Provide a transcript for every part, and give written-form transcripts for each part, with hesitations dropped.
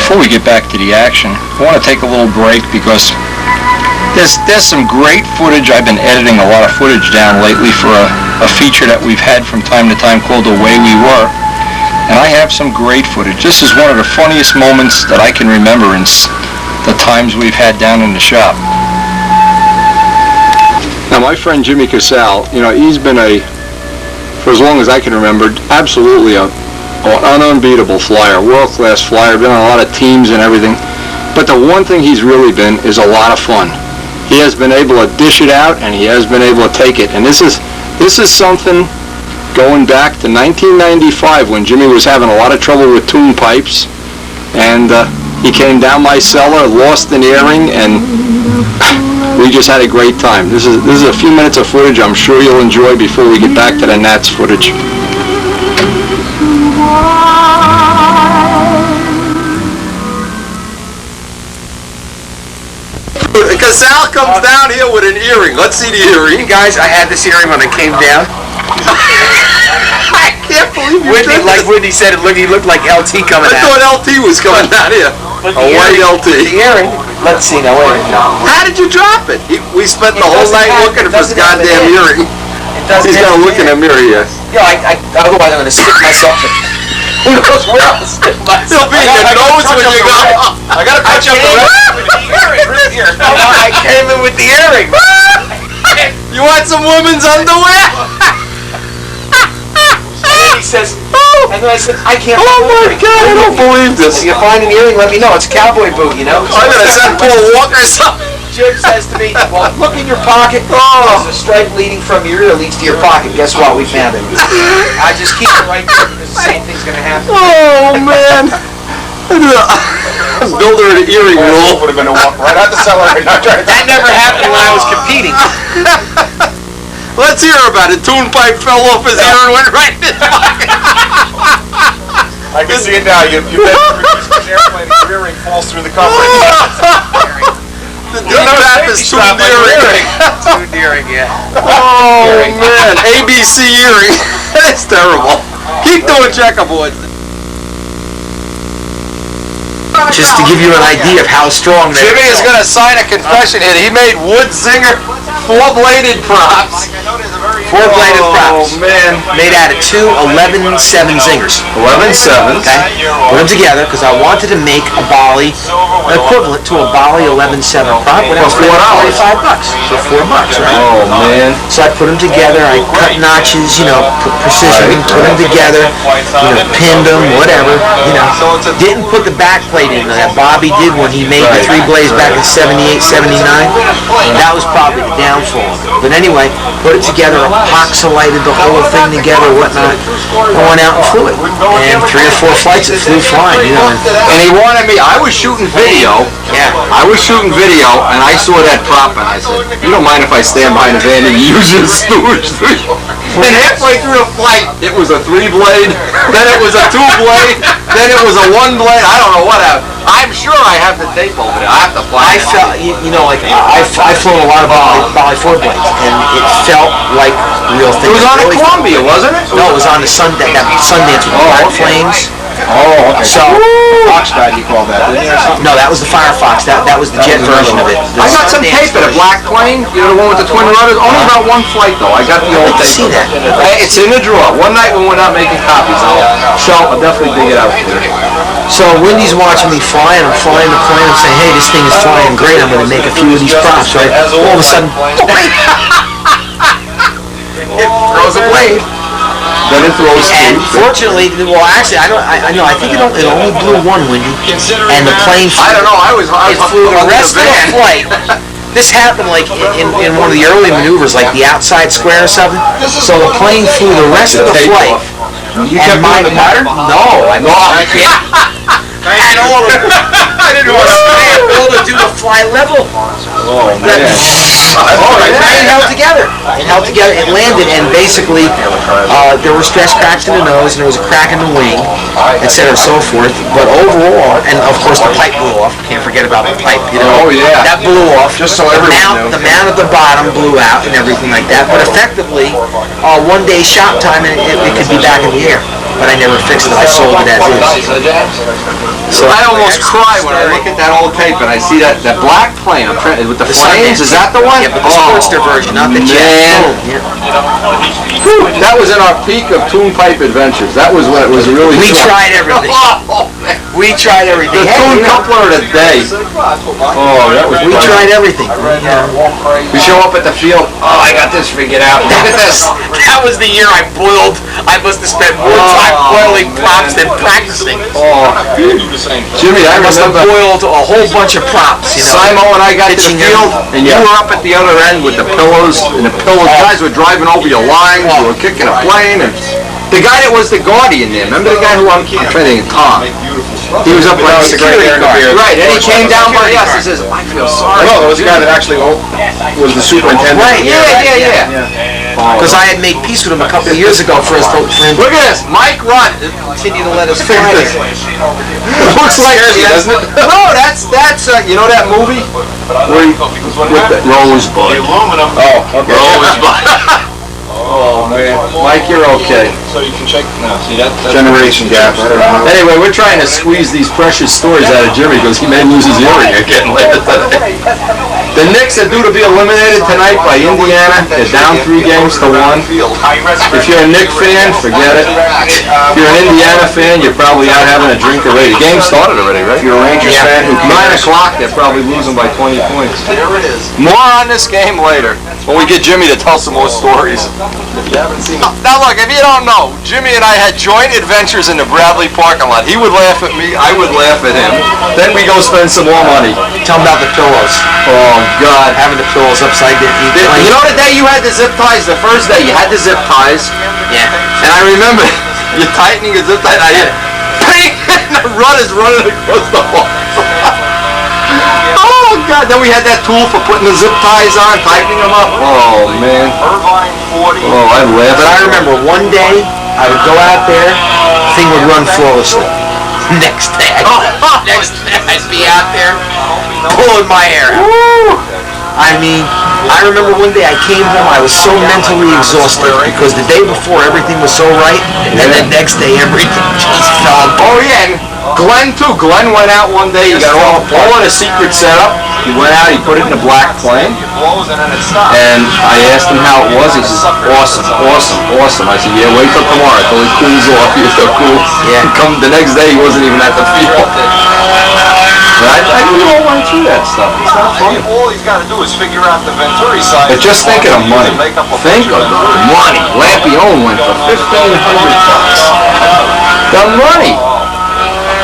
before we get back to the action, I want to take a little break because there's some great footage. I've been editing a lot of footage down lately for a feature that we've had from time to time called The Way We Were. And I have some great footage. This is one of the funniest moments that I can remember in the times we've had down in the shop. Now my friend Jimmy Casal, you know, he's been for as long as I can remember, absolutely an unbeatable flyer, world-class flyer, been on a lot of teams and everything. But the one thing he's really been is a lot of fun. He has been able to dish it out, and he has been able to take it. And this is something going back to 1995 when Jimmy was having a lot of trouble with tune pipes, and he came down my cellar, lost an earring, and we just had a great time. This is a few minutes of footage I'm sure you'll enjoy before we get back to the NATS footage. Casal comes down here with an earring. Let's see the earring. Guys, I had this earring when I came down. I can't believe you did this. Like Whitney said, he looked like LT coming out. I thought LT was coming down here. A white LT. The earring. Let's see now. Wait a minute. How did you drop it? We spent the whole night looking for his goddamn earring. He's gonna look in the mirror, yes. Yeah, I'll go by there and stick myself in. Who knows where I'll stick myself? He'll be in your nose when you go. I gotta catch up the rest with the earring right here. I came in with the earring. You want some women's underwear? He says, and then I said, I can't. Oh my God, I don't believe this. If you find an earring, let me know. It's a cowboy boot, you know. I'm gonna send Paul Walker something. Jim says to me, well, look in your pocket. There's a stripe leading from your ear leads to your pocket. Guess what? We found it. I just keep it right there because the same thing's gonna happen. Oh man. Build her an earring roll. Would have been to walk right out the cellar. That never happened when I was competing. Let's hear about it. Tune pipe fell off his ear and went right in his pocket. I can see it now. You bet an airplane, the earring falls through the cover. The D-Rap is tuned earring. Tuned earring, yeah. Oh man, ABC earring. That's terrible. Keep doing checkerboards. Just to give you an idea of how strong they are. Jimmy is going to sign a confession here. He made wood zinger four-bladed props. Four-bladed props. Oh man. Made out of two 11-7 zingers. 11-7. Okay. Put them together because I wanted to make a Bali equivalent to a Bali 11-7 prop. For $4. $45. For $4, right? Oh man. So I put them together. I cut notches, you know, precision. Put them together. You know, pinned them, whatever. You know, didn't put the back plate in that Bobby did when he made the three blades back in 78, 79. That was probably the downfall. But anyway, put it together, epoxylighted the whole thing together, whatnot. I went out and flew it. And 3 or 4 flights it flew fine, you know. And he wanted me, I was shooting video. Yeah. I was shooting video and I saw that prop and I said, you don't mind if I stand behind the van and use your storage? And halfway through the flight, it was a 3-blade, then it was a 2-blade, then it was a 1-blade. I don't know what happened. I'm sure I have the tape over there. I have to fly. I felt, you know, like I've flown a lot of Bali 4 blades, and it felt like real thing. It was on a Columbia, wasn't it? No, it was on the Sundance with black flames. Oh, okay. So Foxtrot, you call that, didn't you, or something? no, that was the Firefox. That was the jet version of it. I got some tape at a black plane. You know the one with the twin rudders? Only about 1 flight though. I got the old tape. See that? It's in the drawer. One night when we're not making copies, I'll definitely dig it out for you. So Wendy's watching me fly, and I'm flying the plane. I'm saying, hey, this thing is flying great. I'm going to make a few of these props, right? All of a sudden, it throws a blade. Then it throws And two. fortunately, well, actually, I think it only blew one, Wendy, and the plane flew. I don't know. It flew the rest of the flight. This happened like in one of the early maneuvers, like the outside square or something. So the plane flew the rest of the flight. You kept doing the pattern? No, I can't. And all of it. I didn't want to stay able to do the fly level. Oh man. It held together. It held together. It landed, and basically there were stress cracks in the nose, and there was a crack in the wing, etc. and so forth. But overall, and of course the pipe blew off. Can't forget about the pipe. You know, Oh yeah. that blew off. Just so everyone knows. The mount at the bottom blew out and everything like that. But effectively, 1 day shop time, and it could be back in the air. But I never fixed it. I sold it as is. So I almost cry when I look at that old tape and I see that black plane with the flames. Is that the one? Yeah, but the Sportster version, not the jet. That was in our peak of Tune Pipe Adventures. That was when it was really. We tried everything. We tried everything. The tune coupler of the day. Oh, that was. We tried everything. We show up at the field. Oh, I got this figured out. Look at this. That was the year I boiled. I must have spent more time boiling props than practicing. Oh, Jimmy, I must have remember boiled a whole bunch of props. You know, Simo and I got to the field, and you were up at the other end with the pillows, and the guys were driving over your lines. You were kicking a plane, and the guy that was the guardian there. Remember the guy who I'm trying to think, Tom. He was up by the security guard. Right, and he came down by us. He says, I feel sorry. No, it was the guy that actually was the superintendent. Right, yeah. because I had made peace with him a couple of years ago for him. Look at this, Mike Runt. Continue to let us fly. Looks like doesn't it? No, that's you know that movie where with the Rosebud. Oh, okay. Rosebud. Oh man, Mike, you're okay. So you can check now. See that Generation gap. I don't know. Anyway, we're trying to squeeze these precious stories out of Jimmy because he may lose his earring again later today. The Knicks are due to be eliminated tonight by Indiana. They're down 3 games to 1. If you're a Knicks fan, forget it. If you're an Indiana fan, you're probably out having a drink already. The game started already, right? If you're a Rangers fan, 9 o'clock, they're probably losing by 20 points. There it is. More on this game later when we get Jimmy to tell some more stories. If you haven't seen it. Now look, if you don't know, Jimmy and I had joint adventures in the Bradley parking lot. He would laugh at me, I would laugh at him. Then we go spend some more money. Tell him about the pillows. Oh God. Having the pillows upside down. You know the day you had the zip ties, the first day you had the zip ties? Yeah. And I remember you tightening a zip tie and I hear ping, and the run is running across the wall. Oh God, then we had that tool for putting the zip ties on, tightening them up. Oh man. Oh, I laughed. But I remember one day I would go out there, thing would run flawlessly. Next day I'd be out there pulling my hair out. I mean, I remember one day I came home, I was so mentally exhausted because the day before everything was so right, and the next day everything just fell apart. Oh yeah, and Glenn too. Glenn went out one day, he got all in a secret setup. He went out, he put it in a black plane, and I asked him how it was. He says, awesome. I said, yeah, wait till tomorrow till it cools off. You're so cool. Yeah. Come the next day, he wasn't even at the field. I we all went through that stuff. It's not funny. All he's got to do is figure out the Venturi side. But just thinking of money. Think of the money. Lampione went for $1,500. The money.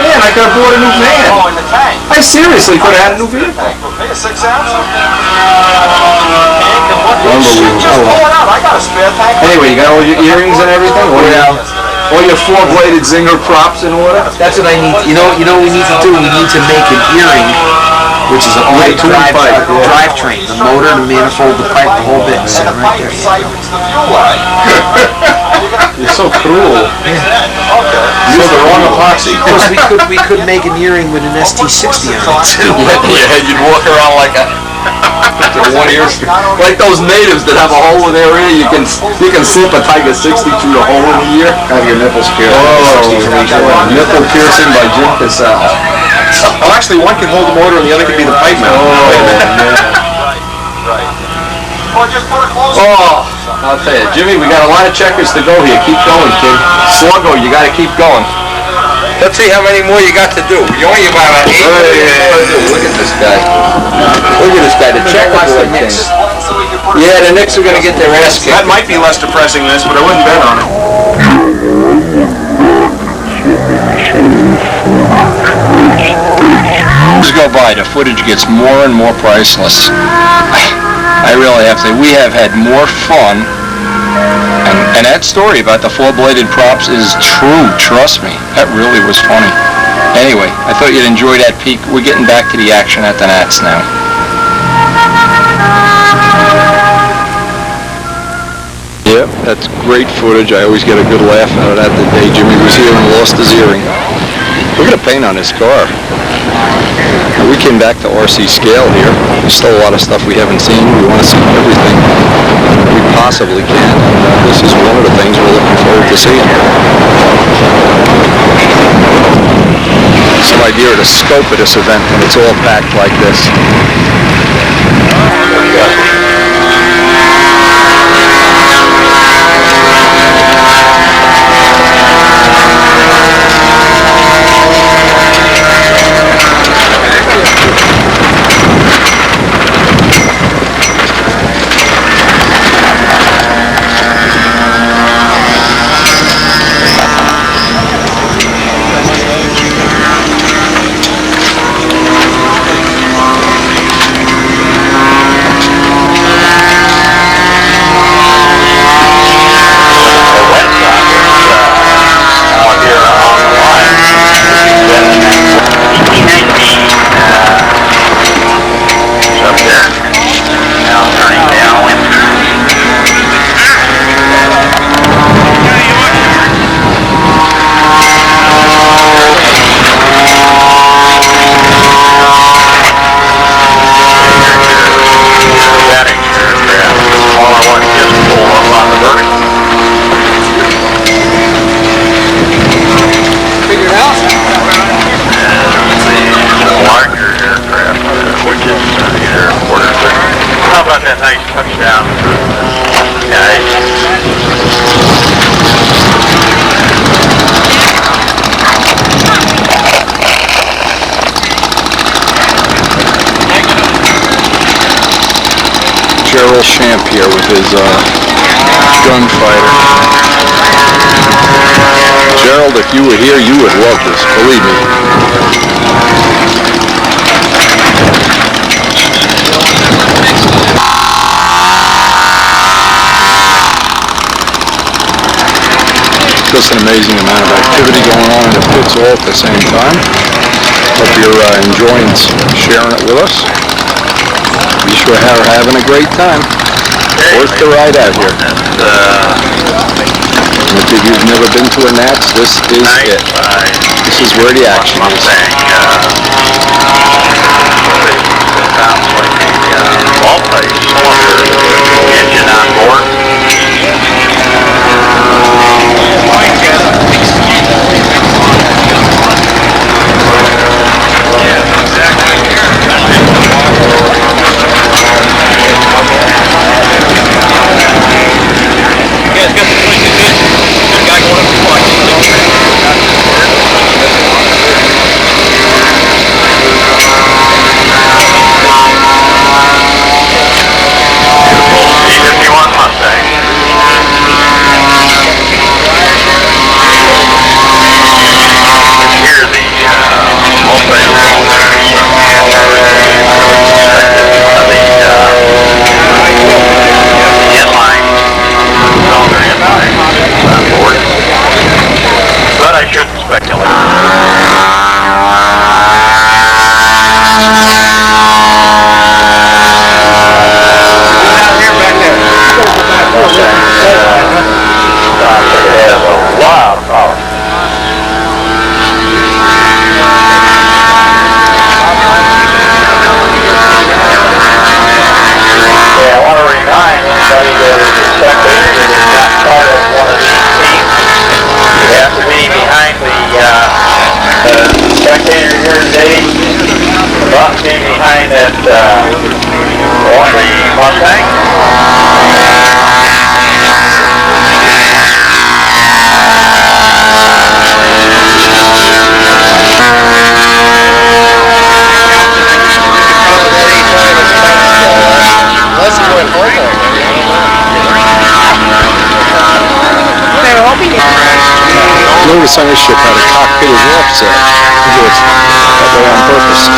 Man, I could have bought a new van. Oh, in the tank. I seriously could have had a new vehicle. Hey, a 6 ounce? Unbelievable. I got a spare tank. Anyway, you got all your earrings and everything? All your 4-bladed zinger props in order? That's what I need. You know what we need to do? We need to make an earring, which is a pipe drivetrain. The motor, the manifold, the pipe, the whole bit. Sit right there. You're so cruel. Use the wrong epoxy. Of course, we could make an earring with an ST60 on it too. Yeah, you'd walk around like a one ear, like those natives that have a hole in their ear. You can slip a Tiger 60 through the hole in the ear. Have your nipples pierced. Nipple piercing by Jim Casal. Well, actually, one can hold the motor and the other can be the pipe mount. Oh, I'll tell you, Jimmy, we got a lot of checkers to go here. Keep going, kid. Sluggo, you got to keep going. Let's see how many more you got to do. You're only about 8. Look at this guy. Look at this guy. The checkerboard thing. Yeah, the Knicks are going to get their ass kicked. That might be less depressing than this, but I wouldn't bet on it. As go by, the footage gets more and more priceless. I really have to say, we have had more fun, and that story about the 4-bladed props is true, trust me. That really was funny. Anyway, I thought you'd enjoy that peek. We're getting back to the action at the NATS now. Yep, that's great footage. I always get a good laugh out of that the day Jimmy was here and lost his earring. Look at the paint on this car. We came back to RC scale here. There's still a lot of stuff we haven't seen. We want to see everything we possibly can. And this is one of the things we're looking forward to seeing. Some idea of the scope of this event when it's all packed like this. Champ here with his gunfighter. Gerald, if you were here, you would love this, believe me. Just an amazing amount of activity going on in the pits all at the same time. Hope you're enjoying sharing it with us. Be sure you're having a great time. Worth the ride out here. And if you've never been to a NATS, this is it. This is where the action is. Engine on board. Notice on this ship how the cockpit is offset. That way on purpose.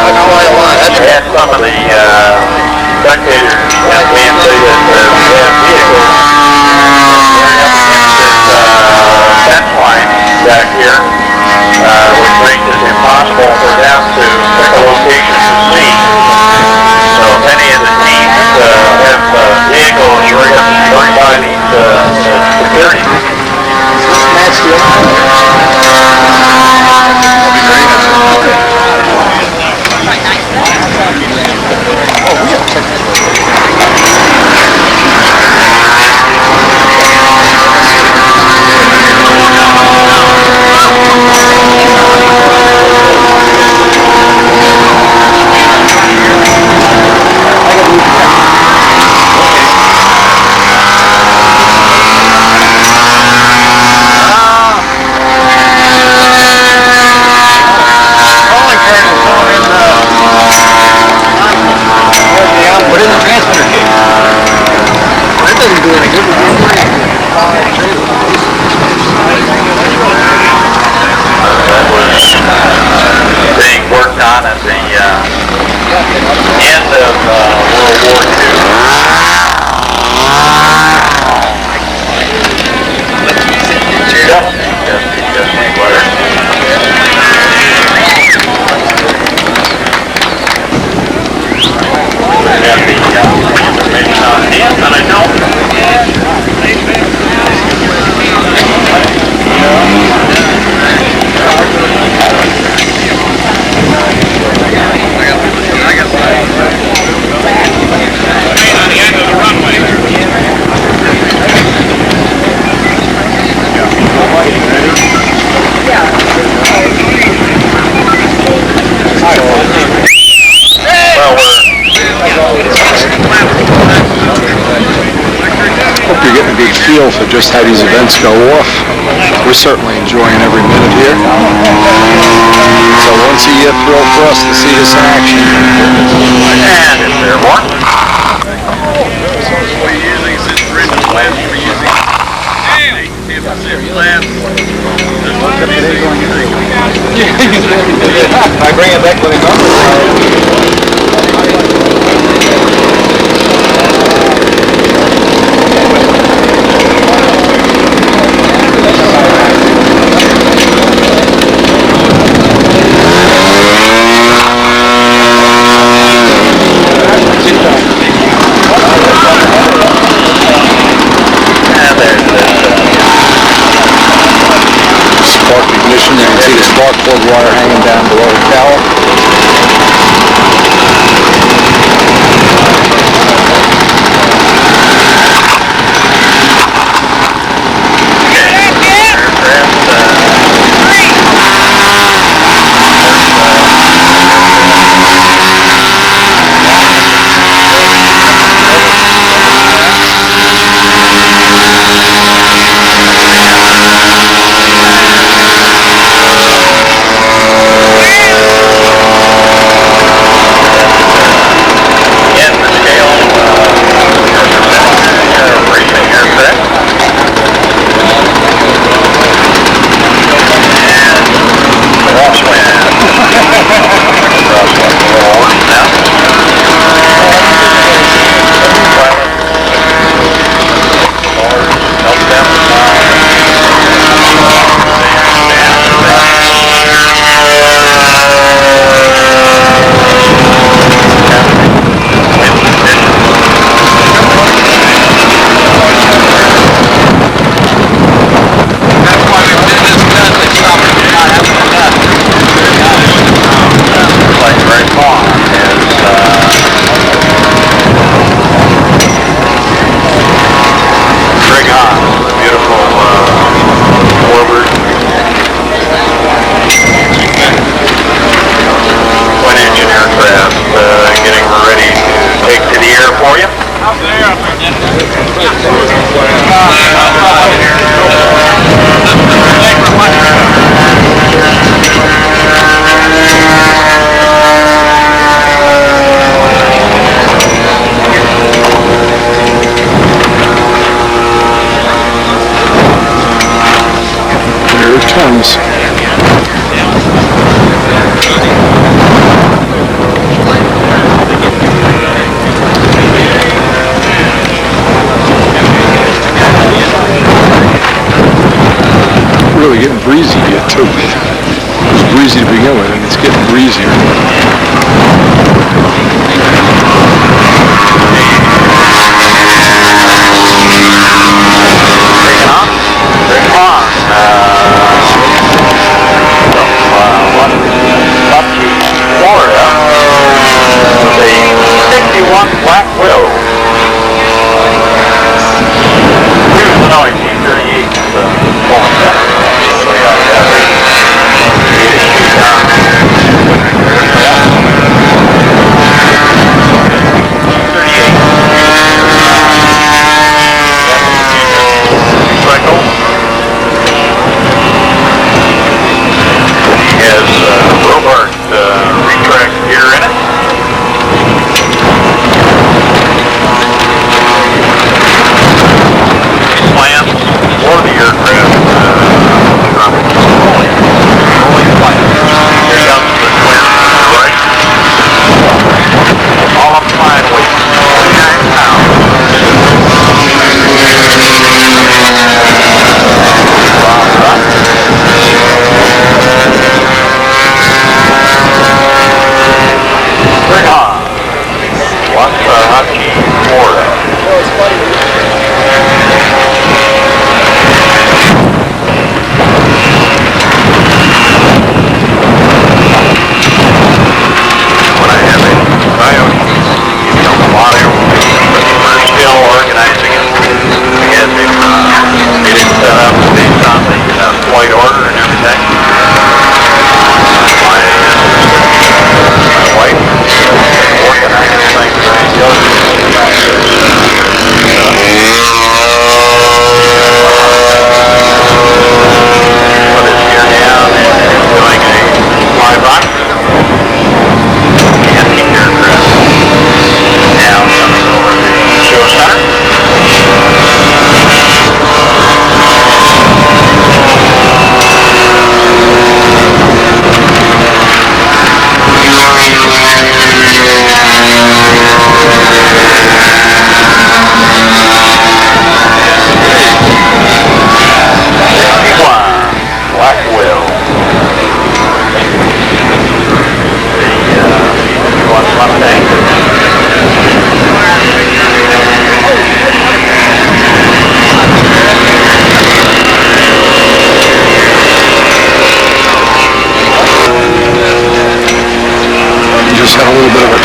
And some of the spectators at VMC that we have vehicles fence line back here, which makes it impossible for them to pick a location to see. So if any of the teams have vehicles, you're going to be burned by these security. end of World War II. Just butter. I have the information on hand, and I don't. Hope you're getting a good feel for just how these events go off. We're certainly enjoying every minute here. So once a year thrill for us to see this in action. And is there one? I bring it back when it comes. Spark ignition, you can see the spark plug wire hanging down below the tower. Comes. Really getting breezy here too. It was breezy to begin with, and it's getting breezier.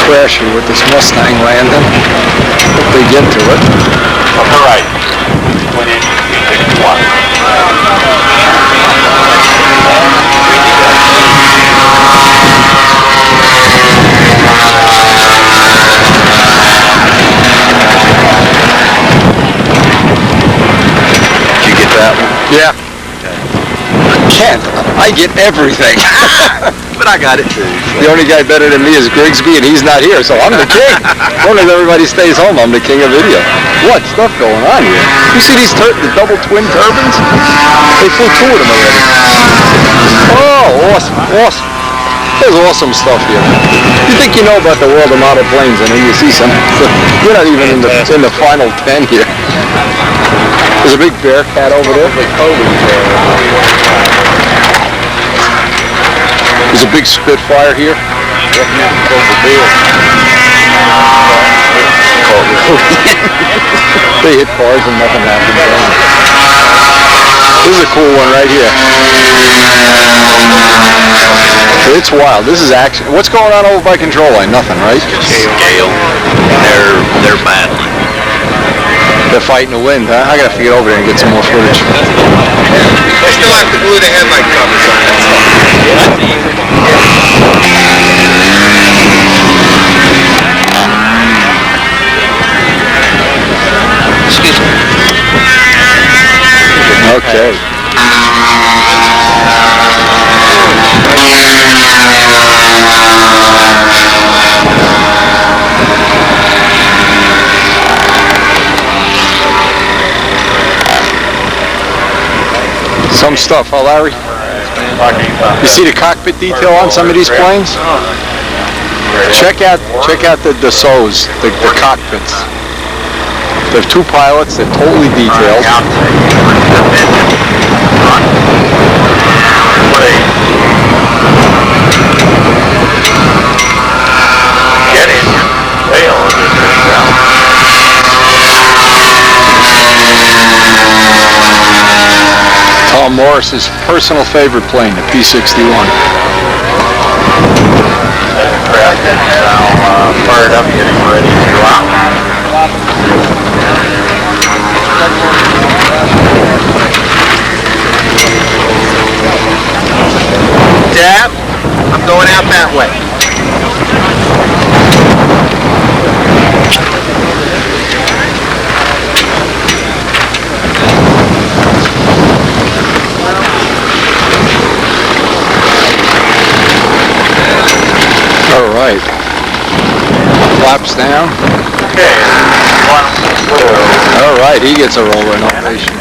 crash here with this Mustang landing. Hope they get to it. On the right, went in 261. Did you get that one? Yeah. Kent, I get everything. But I got it too. The only guy better than me is Grigsby, and he's not here, so I'm the king. As long as everybody stays home, I'm the king of video. What stuff going on here? You see these the double twin turbines? They flew 2 of them already. Oh, awesome, awesome. There's awesome stuff here. You think you know about the world of model planes, and then you see some. You're not even in the final 10 here. There's a big Bearcat over there. There's a big Spitfire here. They hit cars and nothing happens. This is a cool one right here. It's wild. This is action. What's going on over by control line? Nothing, right? Scale. They're battling. They're fighting the wind, huh? I gotta get over there and get some more footage. They still have to glue the headlight covers on that stuff. Excuse me. Okay. Some stuff, huh, Larry? You see the cockpit detail on some of these planes? Check out the SOs, the cockpits. There are 2 pilots. They're totally detailed. Get in. Fail on this ground. Tom Morris's personal favorite plane, the P-61. Craft is now fired up, getting ready to go out. Dad, I'm going out that way. All right. Flaps down. Okay, 1, 2. All right, he gets a rolling ovation.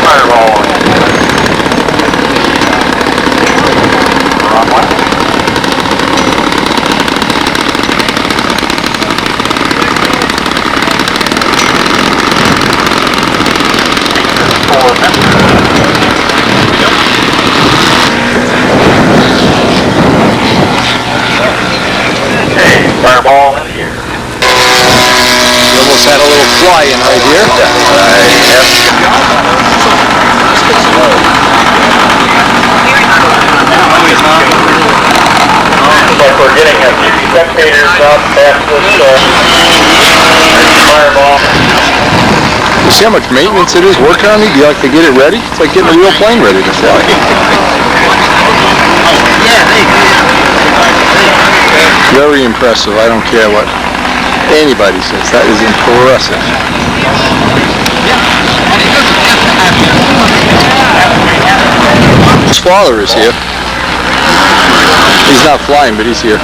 Fireball. Wrong one. Fireball in here. We almost had a little fly-in right here. Like we're getting a few spectators up past this fireball. You see how much maintenance it is working on it? You like to get it ready? It's like getting a real plane ready to fly. Very impressive. I don't care what anybody says. That is impressive. His father is here. He's not flying, but he's here.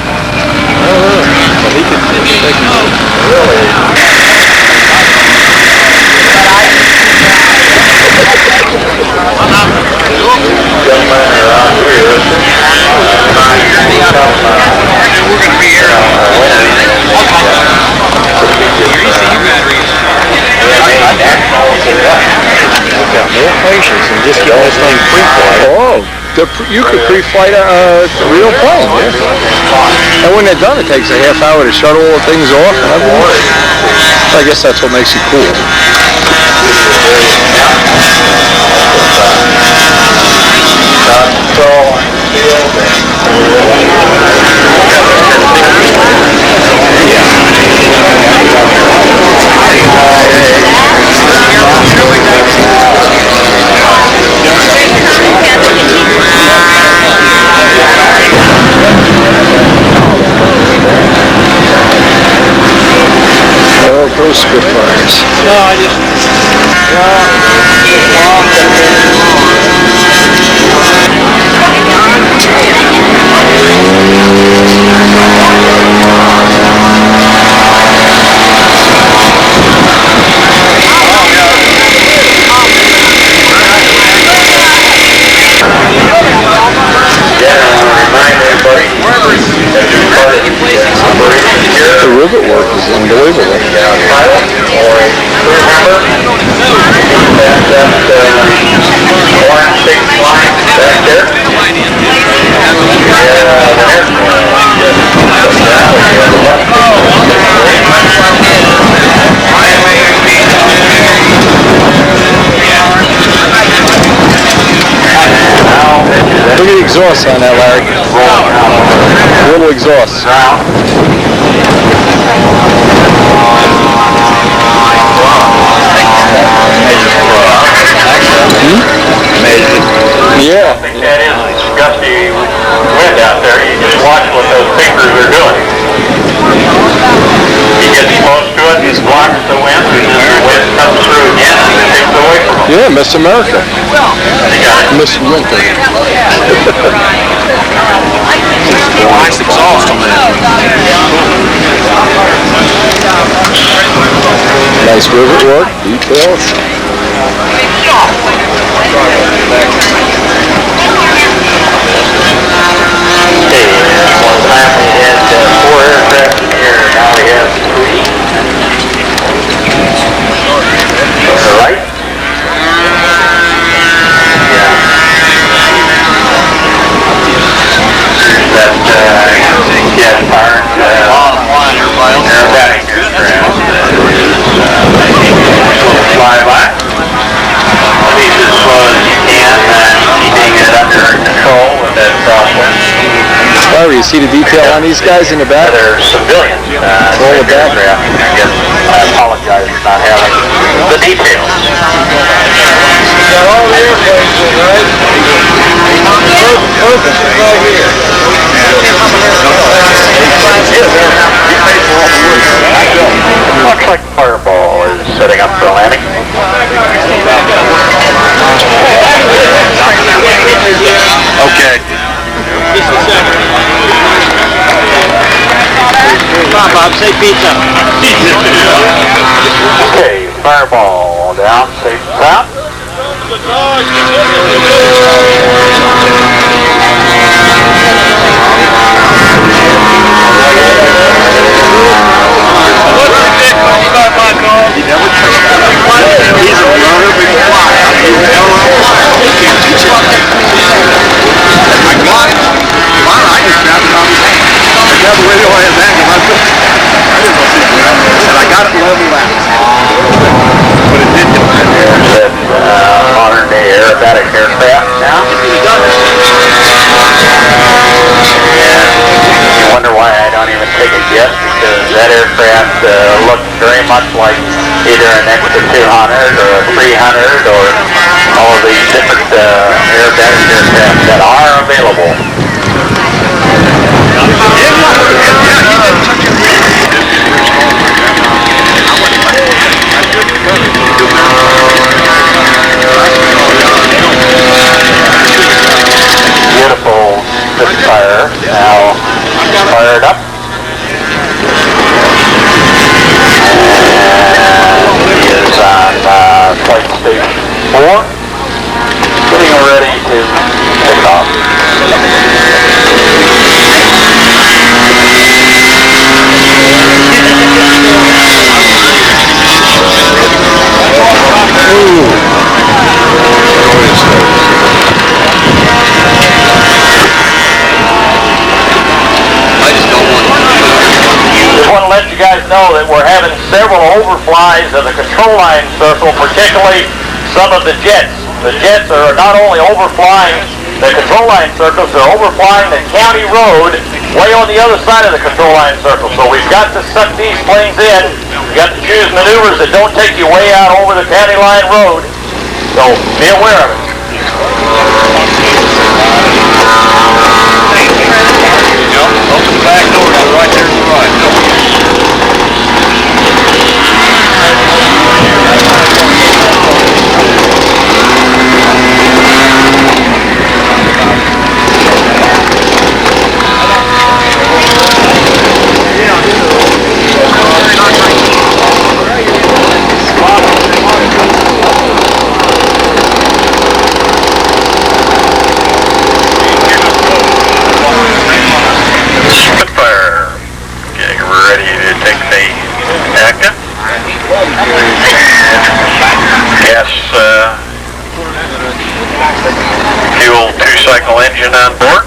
More patience and just get this thing free for Oh, you could pre-flight a real plane. Yeah. And when they're done, it takes a half hour to shut all the things off and everything. So I guess that's what makes it cool. Oh, those Spitfires. No, I just... The rivet work is unbelievable. Look at the exhaust on that, Larry. A little exhaust. Amazing. Yeah. I think that is gusty wind out there. You just watch what those fingers are doing. He gets close to it, he blocks the wind, and then the wind comes through again and it takes it away from him. Yeah, Miss America. Miss Winter. Nice exhaust on that. Nice rivet work, details. One time we had 4 aircraft in here, now we have 3. On the right? Yeah. There's that gas-powered aerobatic aircraft fly by. Please as slow as you can, keeping it under control with that process. Larry, you see the detail on these guys in the back? They're civilians. All the back. I apologize for not having the details. You got all the airplanes in, right? Perfect, right here. Looks like Fireball is setting up for landing. Okay. Come on, Bob, say pizza. Okay, Fireball down, safe and sound. He's a real big fly. I got it. I just grabbed it on his hand. I grabbed the radio on his hand and I didn't know see it. And I got it leveled out. But it did hit my head. There's that modern day aerobatic aircraft now. And you wonder why I don't even take a guess, because that aircraft looked very much like either an Extra 200 or a 300 or all of these different aerobatic aircraft that are available. Beautiful Spitfire now fired up. And he is on flight station 4, getting ready to take off. guys know that we're having several overflies of the control line circle, particularly some of the jets. The jets are not only overflying the control line circles, they're overflying the county road way on the other side of the control line circle. So we've got to suck these planes in. We've got to choose maneuvers that don't take you way out over the county line road. So be aware of it. Open the back door, right there to the right. Fuel 2-cycle engine on board.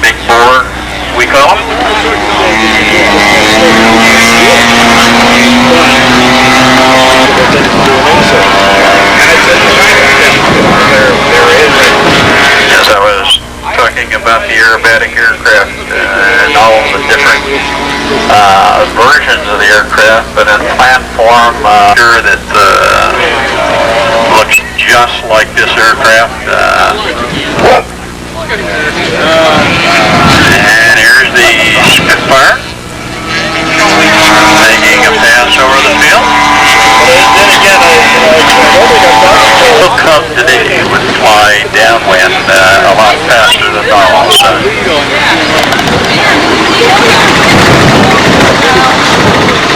Big bore, we call them. As I was talking about the aerobatic aircraft and all of the different versions of the aircraft, but in platform, sure that looks just like this aircraft. And here's the Spitfire making a pass over the field. Will come today would fly downwind a lot faster than normal. So.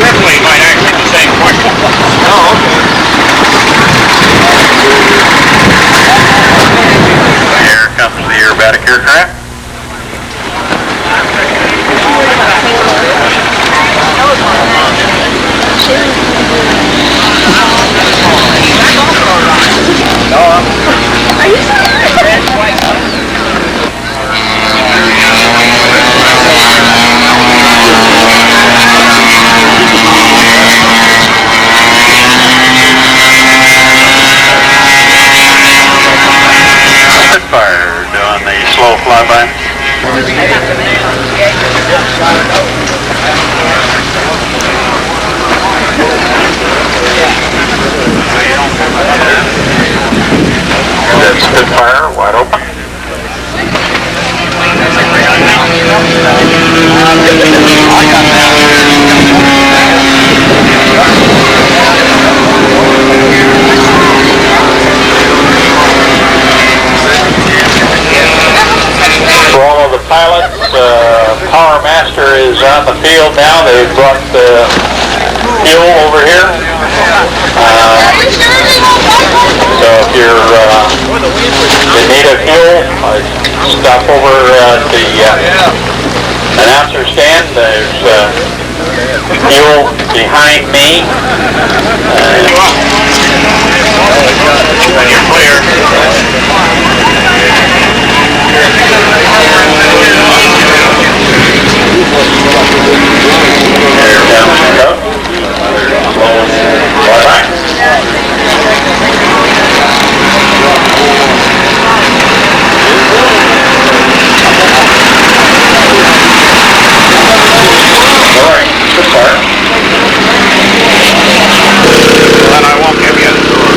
Definitely might actually the same question. Oh, okay. Here comes the aerobatic aircraft. Are you Spitfire doing the slow flyby. That Spitfire wide open. For all of the pilots, Power Master is on the field now. They've brought the fuel over here. So if you're in need of fuel, stop over at the announcer stand. There's fuel behind me. You're clear. Here comes the cup. Bye-bye. All right, Spitfire. And I won't give you the door.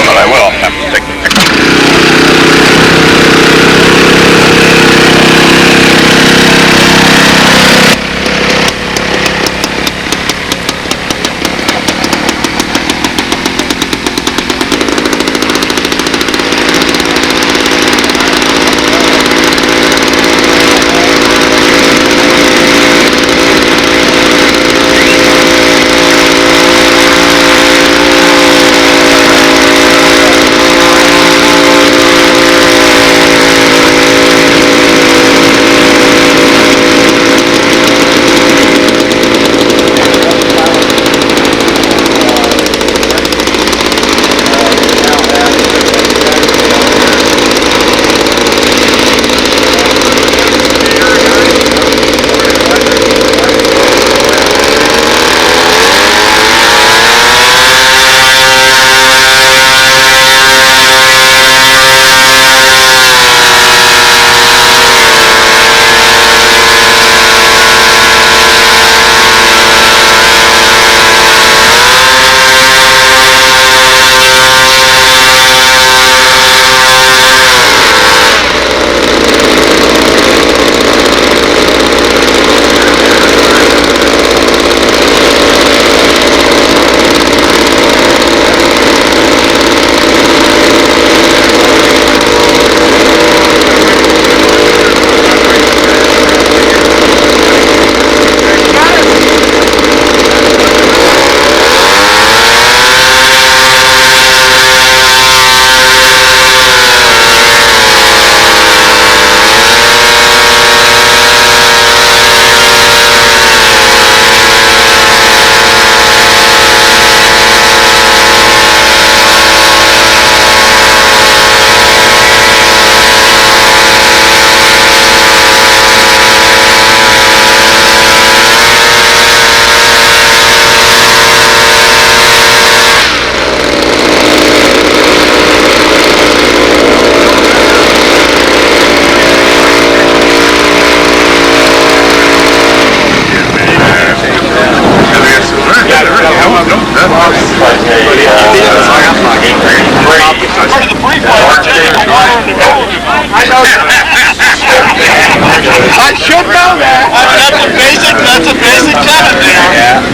But I will have to take the picture. I know that. I should know that. That's a basic comment there. Yeah.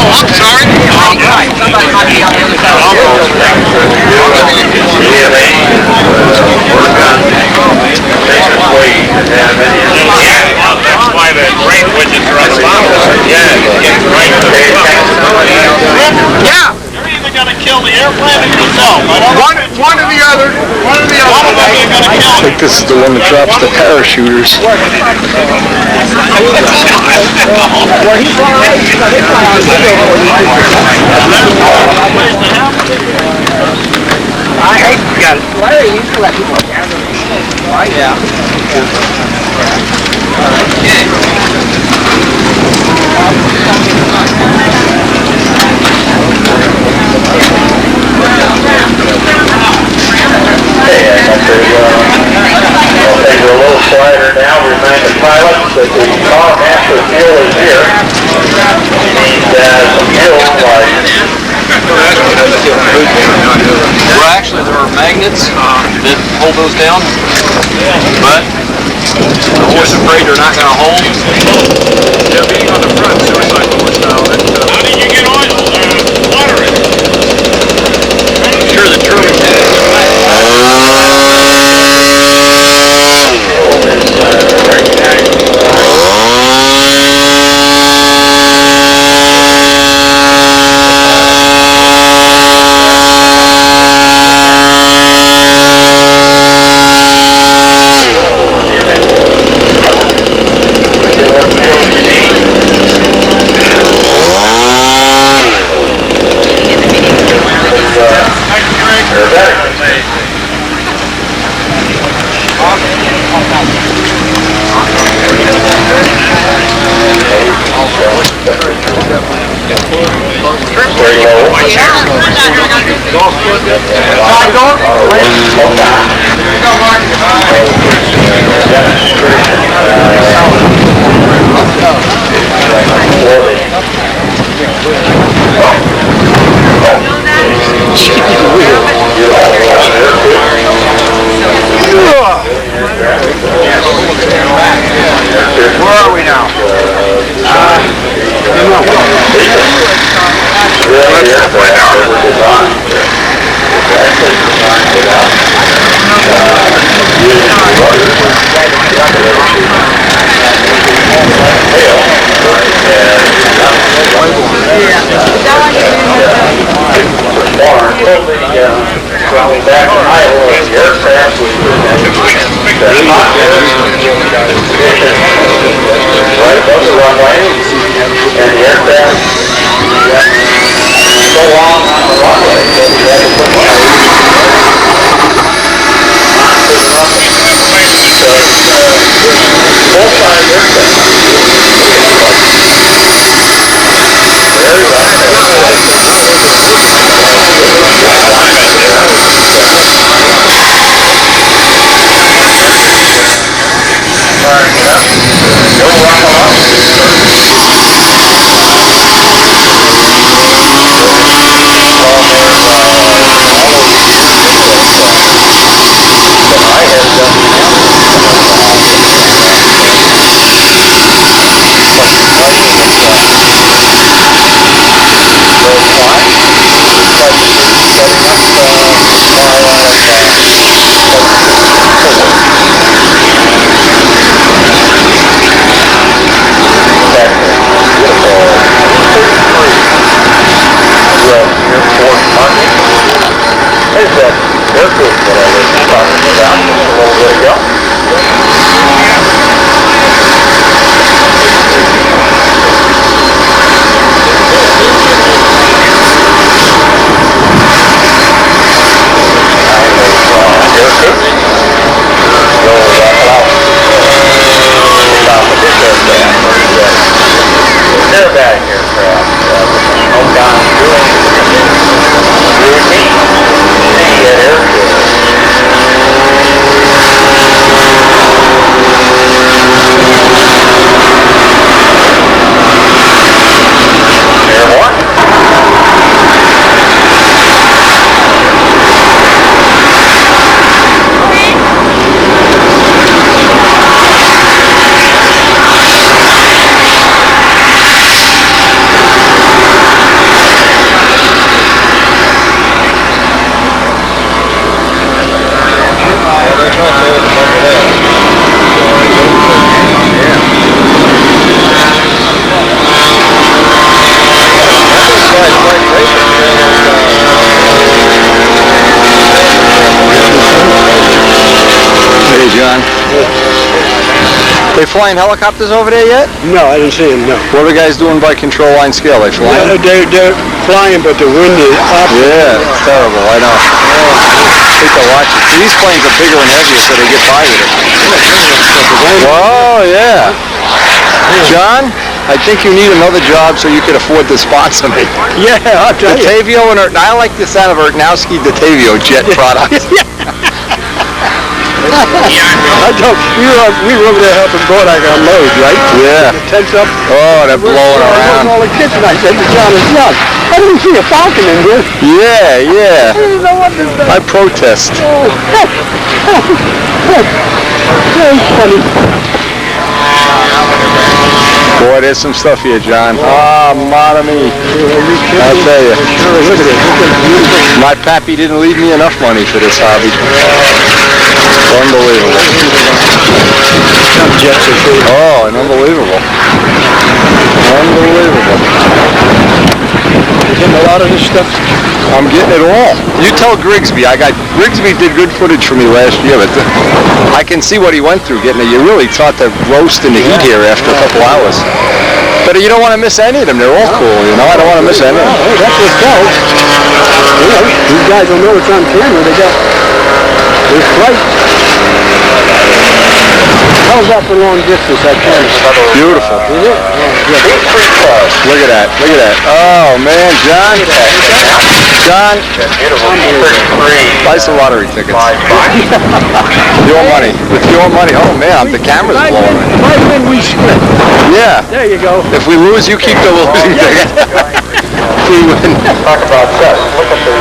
I'm sorry. That's why the brain widgets are unstoppable. Yeah, it's right. Yeah. You're either going to kill the airplane or yourself. One or the other. One of them is going to kill I think this is the one that drops the parachuters. I hate you got it. Larry used to let people down. Yeah. I'll take a little slider now. Remind the pilots that the car master fuel is here. He needs some fuel like... Well, actually, there are magnets that hold those down, but the horse afraid they're not going to hold. Yeah, being on the front, suicide horse now. How did you get oil? Water it. I'm sure the truck Where are we now? Back in Iowa, the aircraft was right above the runway, and the aircraft so long on the runway that we had to put full-size aircraft. Very routine. They flying helicopters over there yet? No, I didn't see them, no. What are the guys doing by control line scale? They flying? They're flying, but the wind is up. Yeah, it's terrible, I know. Take a watch it. See, these planes are bigger and heavier, so they get by with it. Oh, yeah. John, I think you need another job so you can afford to sponsor me. Yeah, I'll tell you. Datavio and I like the sound of Ernowski Datavio jet products. I told we were over there helping Bodak unload, right? Yeah. The tents up. Oh, they're blowing around. All the kids, and I said to John, I didn't see a falcon in here. Yeah, yeah. I didn't know what this thing. I protest. That's funny. Boy, there's some stuff here, John. Ah, mon ami. I'll tell you. Look at it. My pappy didn't leave me enough money for this hobby. Unbelievable. Jets are free. Oh, and unbelievable. Unbelievable. You're getting a lot of this stuff. I'm getting it all. You tell Grigsby. Grigsby did good footage for me last year, but I can see what he went through getting it. You're really taught to roast in the heat here after a couple hours. But you don't want to miss any of them. They're all cool, you know. I don't want to miss any of them. Hey, that's what sells. You know, these guys don't know it's on camera. They got this flight. How's that for long distance, that camera? Beautiful. Is it? Look at that. Look at that. Oh, man, John. John. Buy some lottery tickets. Your money. With your money. Oh, man, the camera's blowing. If I win, we split. Yeah. There you go. If we lose, you keep the losing ticket. If we win. Talk about that. Look at the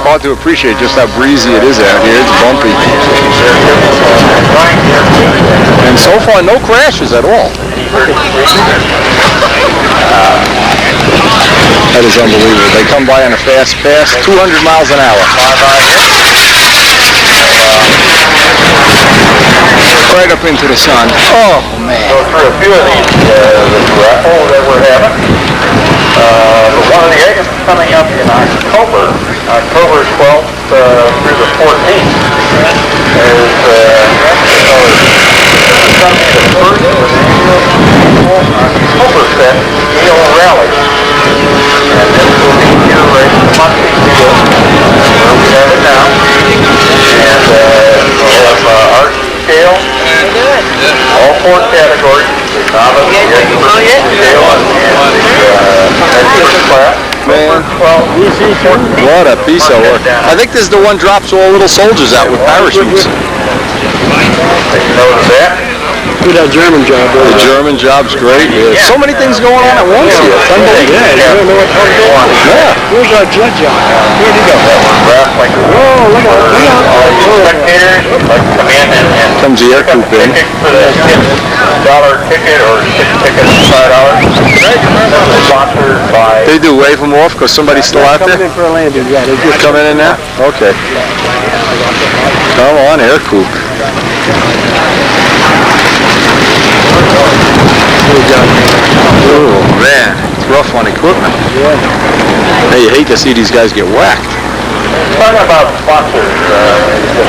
Hard to appreciate just how breezy it is out here. It's bumpy. And so far, no crashes at all. That is unbelievable. They come by on a fast pass, 200 miles an hour. Right up into the sun. Oh, man. Go through a few of these raffles that we're having. The one of the eggs coming up in October 12th through the 14th, is going to be the first Octoberfest Gale Rally. And this will be here right in the Muncie Field, where we have it now. And we'll have art scale, all four categories, the novice, the expert, scale, and expert class. Man, what a piece of work. I think this is the one drops all little soldiers out with parachutes. Take note of that. Do that German job. The German job's great. Yeah. So many things going on at once here. It's unbelievable. Yeah, you don't know what hell's going on. Yeah. Where's our jet job? Where'd he go? Like, Oh, look at it. all you spectators, like come in and Comes the air coupe in. ticket for the $6 ticket or 6 tickets for $5. Sponsored by. They do wave them off because somebody's still out Coming there? in for a landing, yeah. They just Coming in now? Okay. Come on, air coupe. Oh, man. It's rough on equipment. Yeah. Hey, you hate to see these guys get whacked. Talking about sponsors, the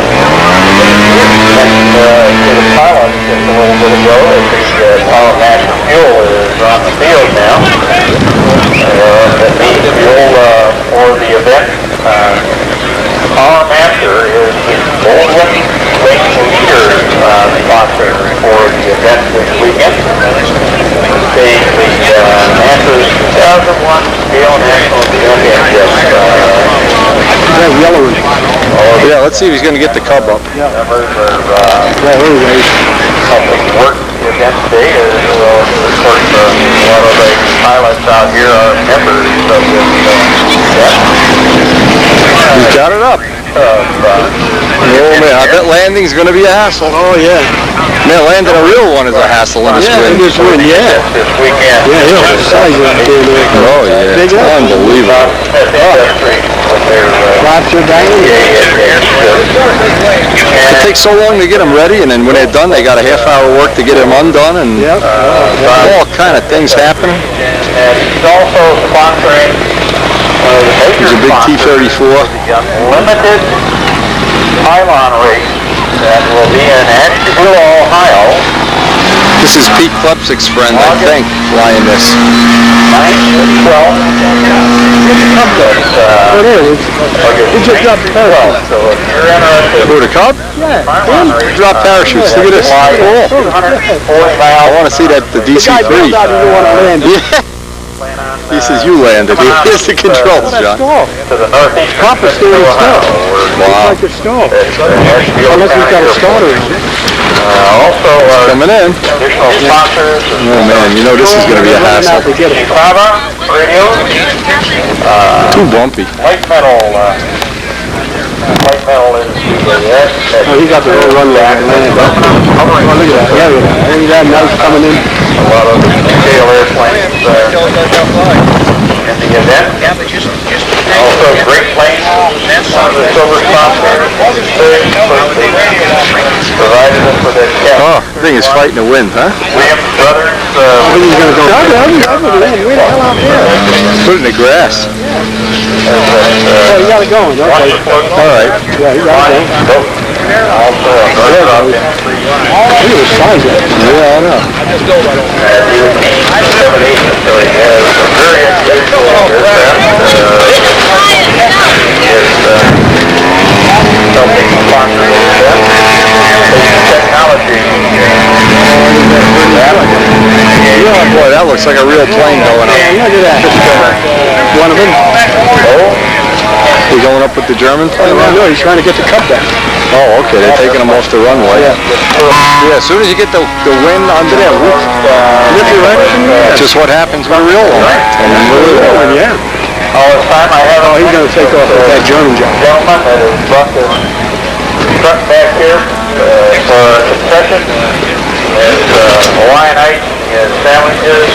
pilot just a little bit ago, the Power National Fuel is on the field now. That means fuel for the event. Power Master is the Baldwin Lake Leader sponsor for the event this weekend. They Masters 2001 Scale National Championship. That yellow one. Yeah, let's see if he's going to get the cub up. Members are Anyway. helping work the event today. Of course, a lot of the pilots out here are members of this event. He's got it up. Oh, man, I bet landing's going to be a hassle. Oh, yeah. Man, landing a real one is a hassle in this wind. This wind, yeah. This weekend. Yeah, you know, the size of that thing. Oh, yeah. It's unbelievable. Flaps are banging. It takes so long to get them ready, and then when they're done, they got a half-hour work to get them undone, and all kind of things happening. And he's also sponsoring Here's a big T-34. Unlimited pylon race that will be in Ashtabula, Ohio. This is Pete Klepsik's friend, I think, flying this. 9th, 12th. It is. He just dropped the parachute. So if you're interested Who, the Cub? Yeah. pylon race, Drop parachutes. Look at this. fly Cool. 240 miles. I want to see that, the The guy DC-3. bailed out, he didn't want to land. Yeah. He says you landed. Here's the controls, John. Stall. To the northeast Papa steering Ohio. still. Wow. Like a stall. It's Ashtabula Unless he's got a County starter. Also, Coming in. additional sponsors. Oh man, you know this is going to be a hassle. To get it. Chihuahua Radio, Too bumpy. light metal industry. Oh, he got the whole runway to land. Oh, look at that. Yeah, yeah. Ain't that nice coming in? A lot of scale airplanes in the event. Also, Great Plains, one of the silver sponsors, provided us with a cap. Oh, the thing is fighting the wind, huh? Williams Brothers, He's going to go. I would land way the hell out there. Put it in the grass. Oh, you got it going. Okay. All right. Yeah, you got it going. also a drop industry. Look at the size of it. Yeah, I know. So he has a very unusual aircraft. Helping sponsor technology. Yeah, boy, that looks like a real plane going up. Yeah, look at that. One of them. He going up with the German plane? No, he's trying to get the cup back. Oh, okay. They're taking him off the runway. Yeah, as soon as you get the wind under there, whoop, that's just what happens with a real one. Yeah. All this time I have. Oh, he's going to take off with that German job. Gentleman that has brought this truck back here for a concession. There's Hawaiian ice and sandwiches,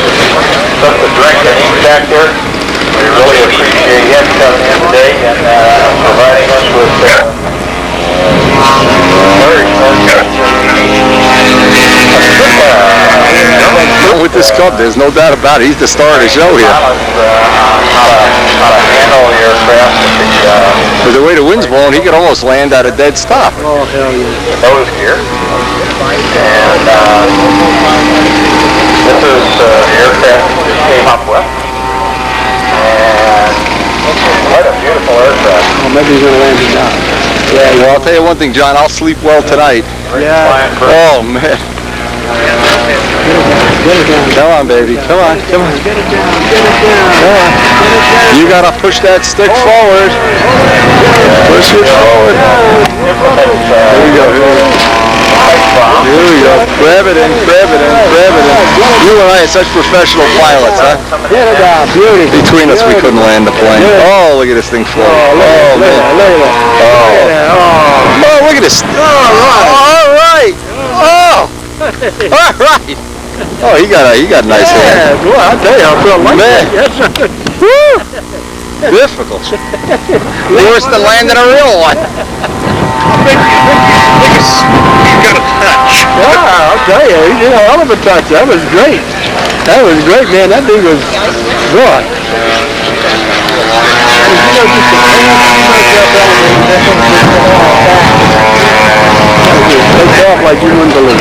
stuff to drink and eat back here. We really appreciate him coming in today and providing us with very With this Cub, there's no doubt about it. He's the star of the show here. how to handle the aircraft. With the way the wind's blowing, he could almost land at a dead stop. Oh, hell yeah. Nose gear. And this is the aircraft we came up with. And what a beautiful aircraft. Oh, maybe he's going to land it now. Yeah, well, I'll tell you one thing, John. I'll sleep well tonight. Yeah. Oh, man. Get it down. Come on, baby. Come on. Come on. Get it down. Get it down. Come on. You got to push that stick forward. Push it forward. Here we go. Here we go. Here we go. Grab it in, grab it in, grab it in. You and I are such professional pilots, huh? Get it down. Beauty. Between us, we couldn't land the plane. Oh, look at this thing floating. Oh, man. Look at that. Oh, look at this. All right. Oh. All right. Oh, he got a nice Yeah, hand. boy, I'll tell you, I feel like Man. that. Woo. Difficult. Worse than landing a real one. Yeah, I'll tell you, he did a hell of a touch. That was great. That was great, man. That thing was good. Take off like you wouldn't believe.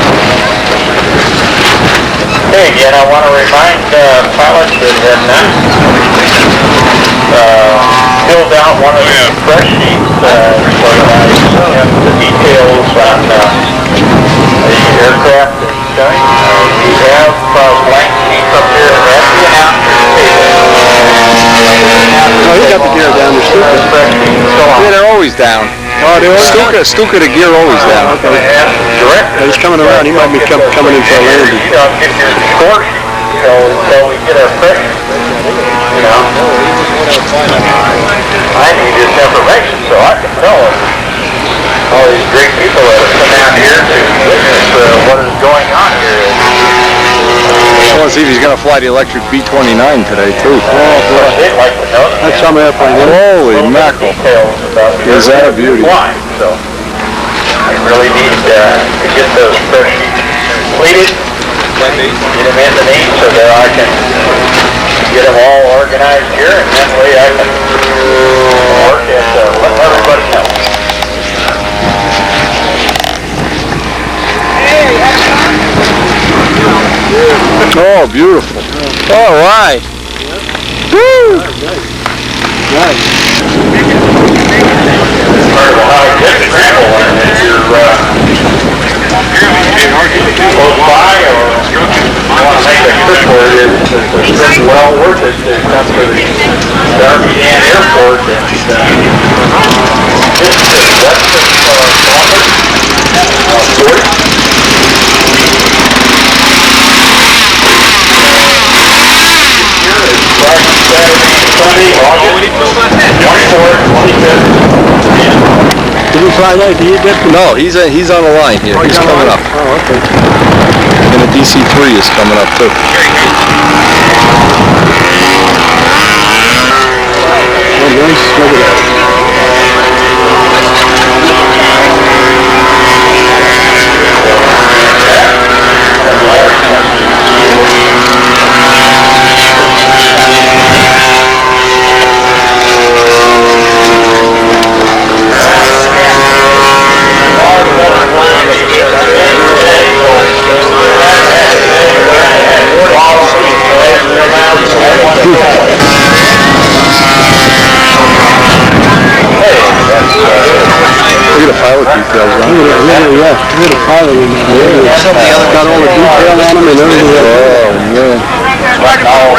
Hey, again, I want to remind pilots that have not filled out one of the fresh sheets for the details on the aircraft and showing. We have blank sheets up here at the announcer's table. Oh, he got the gear down. They're stupid. Fresh sheets still on. Yeah, they're always down. Oh, they were? Stuka, the gear always down. Okay. Directors. He's coming around. He might be coming in for a landing. You don't get your score sheet until we get our fresh, you know. I need this information so I can tell all these great people that have come out here to witness what is going on here. I want to see if he's going to fly the electric B-29 today, too. They'd like to know. That's some airplane. Holy mackerel. Details about Is that a beauty? flying, so I really need to get those fresh sheets completed, get them into me so that I can get them all organized here, and that way I can work at letting everybody know. Oh, beautiful. All right. Woo! Nice. Part of a high-tech example, and if you're close by or want to make a trip for it, it's well worth it to come to the Darby-Dan Airport and visit west of Columbus, Fort. Friday, Saturday, and Sunday, August 24th, 25th. Did he fly that? Did he get No, he's on the line here. He's coming up. Oh, okay. And the DC-3 is coming up too. Oh, nice. Look at that. Look at the pilot details on it. Yeah. Look at the pilot in there. Got all the detail on them and everything. Oh, man.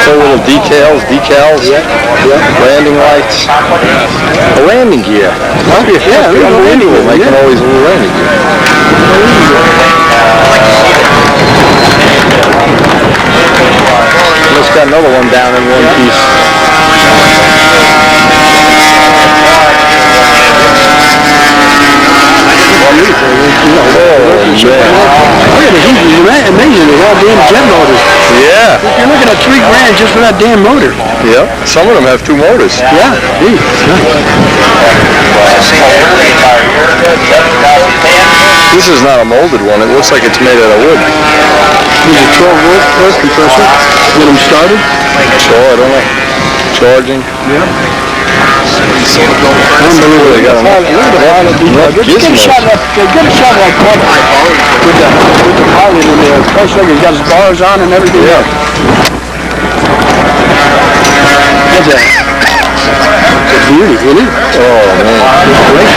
So little decals, landing lights, a landing gear. Yeah, Unbelievable, making all these little landing gear. Just got another one down in one piece. Look at the heat. It's amazing. They're all damn jet motors. Yeah. You're looking at $3,000 just for that damn motor. Yep. Some of them have two motors. Yeah. Gee. This is not a molded one. It looks like it's made out of wood. Here's a 12-volt air compressor. Get them started. So I don't know. Charging. Yeah. Unbelievable. They got enough Get a shot of that club with the pilot in there. Especially he's got his bars on and everything. Yeah. What's that? It's a beauty, isn't it? Oh, man. It's great.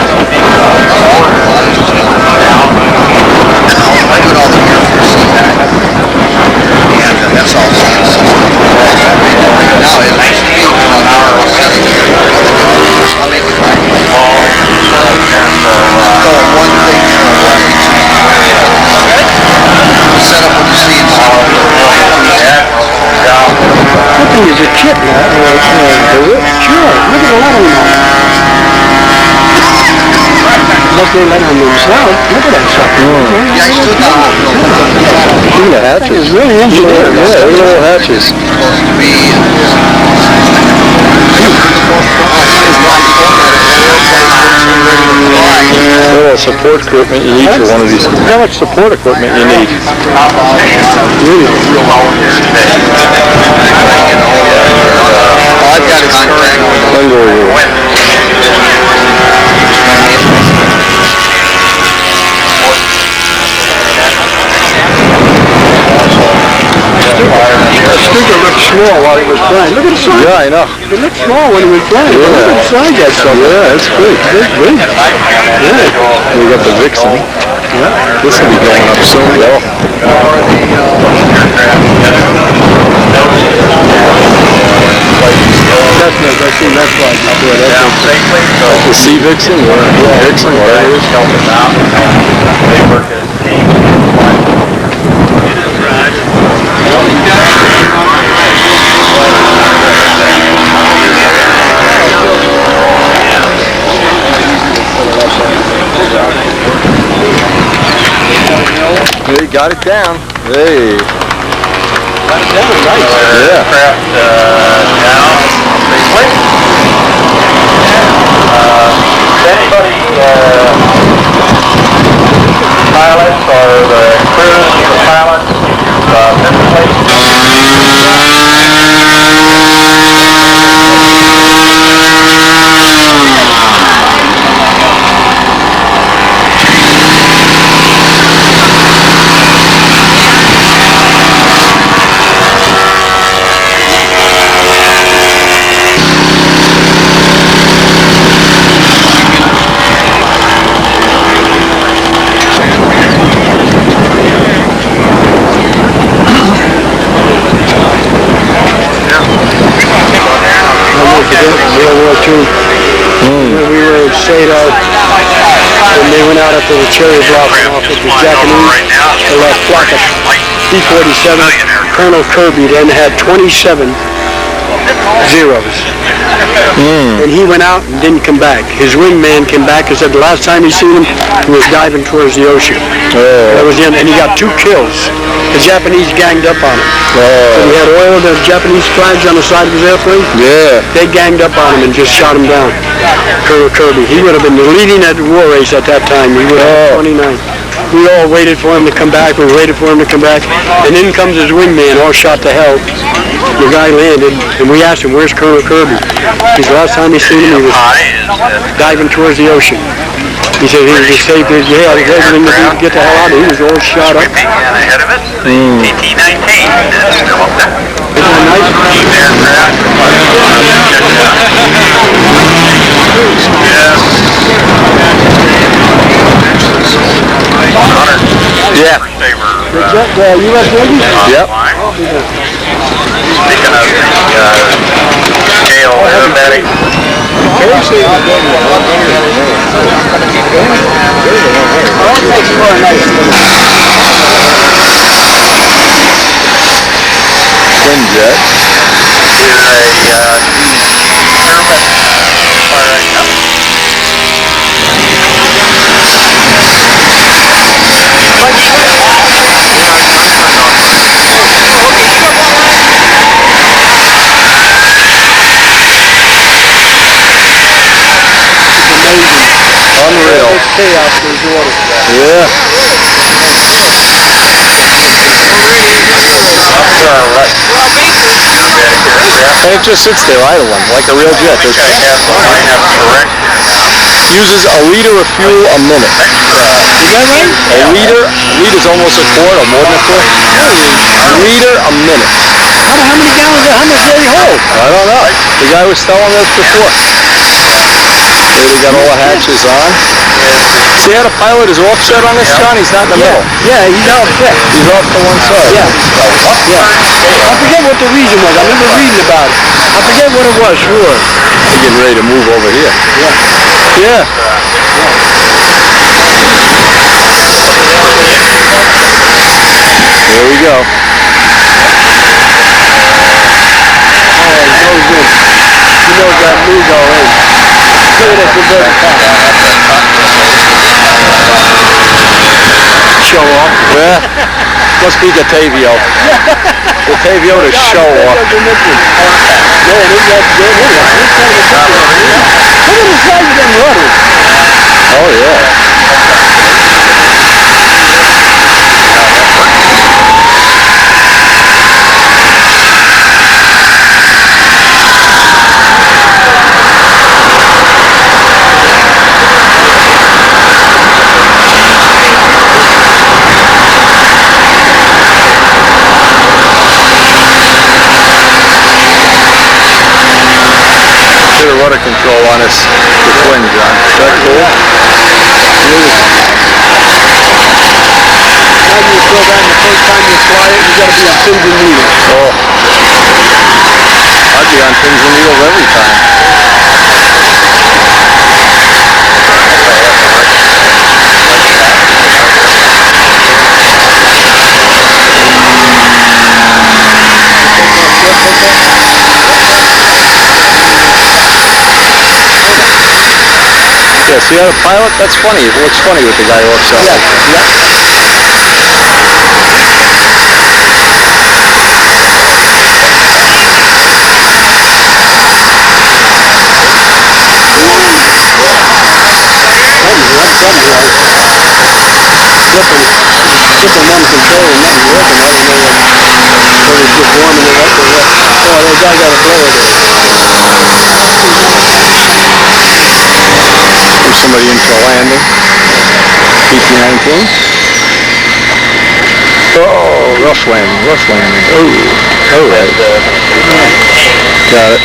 That's all. Now it's nice to be an hour or so. I'll make it right. One thing set up with the seats. That thing is a kit now. Sure. Look at a lot of them. Look, they let them themselves. Look at that sucker. Yeah, I stood down. Look at the hatches. It's really engineered. Yeah, look at the little hatches. Supposed to be. Little support equipment you need for one of these. How much support equipment you need? Really? I've got his contract. Unbelievable. The speaker looked small while he was playing. Look at the side. Yeah, I know. It looked small when he was playing. Yeah. Look at the side got something. Yeah, it's big. It's big. Yeah. We got the Vixen. Yeah. This will be going up soon, though. That's why I do it. That's the Sea Vixen, or Vixen, whatever it is. They work as a team. Hey, got it down. Hey. Got it down, nice. Yeah. Aircraft down safely. Anybody, pilots or the crews, the pilots, too. When we were in Sado, and they went out after the cherry blossom off at the Japanese, the last flock of B-47. Colonel Kirby then had 27 zeros. And he went out and didn't come back. His wingman came back and said the last time he seen him, he was diving towards the ocean. That was the end, and he got 2 kills. The Japanese ganged up on him. So he had oil, the Japanese flags on the side of his airplane. Yeah. They ganged up on him and just shot him down. Colonel Kirby. He would have been leading that war race at that time. He would have had 29. We all waited for him to come back. We waited for him to come back. And in comes his wingman, all shot to hell. The guy landed, and we asked him, where's Colonel Kirby? He said, last time he seen him, he was diving towards the ocean. He said he just saved his, everything to do to get the hell out of it. He was all shot up. Ahead of it, PT-19 is still up there. Yeah. They were, The U.S. Navy? Yep. speaking of the scale aerobatic, Twin jet. is a firing up. Unreal. Chaos in his water. Yeah. And it just sits there idling like a real jet. I have correct Uses a liter of fuel a minute. Is that right? A liter's almost a quart or more than a quart. A liter a minute. How many gallons, how much did he hold? I don't know. The guy was telling us before. There they got all the hatches on. See how the pilot is offset on this, John? He's not in the middle. Yeah, he's offset. He's off to one side. Yeah. I forget what the reason was. I remember reading about it. I forget what it was, sure. We're getting ready to move over here. Yeah. Here we go. He knows that move already. Look at that converted show off. Yeah. Must be the Tavio. The Tavio to show off. Look at the size of them rudders. Oh yeah. Rudder control on us, the twin, John. Is that cool? Beautiful. Now you throw that the first time you fly it, you gotta be on pins and needles. Oh. I'd be on pins and needles every time. Yeah, see how the pilot? That's funny. It looks funny with the guy offset. Flipping one control and nothing working. I don't know whether it's just warming it up or what. Oh, that guy got a blower there. There's somebody in for a landing. PT-19. Oh, rough landing, rough landing. Oh, all right. Got it.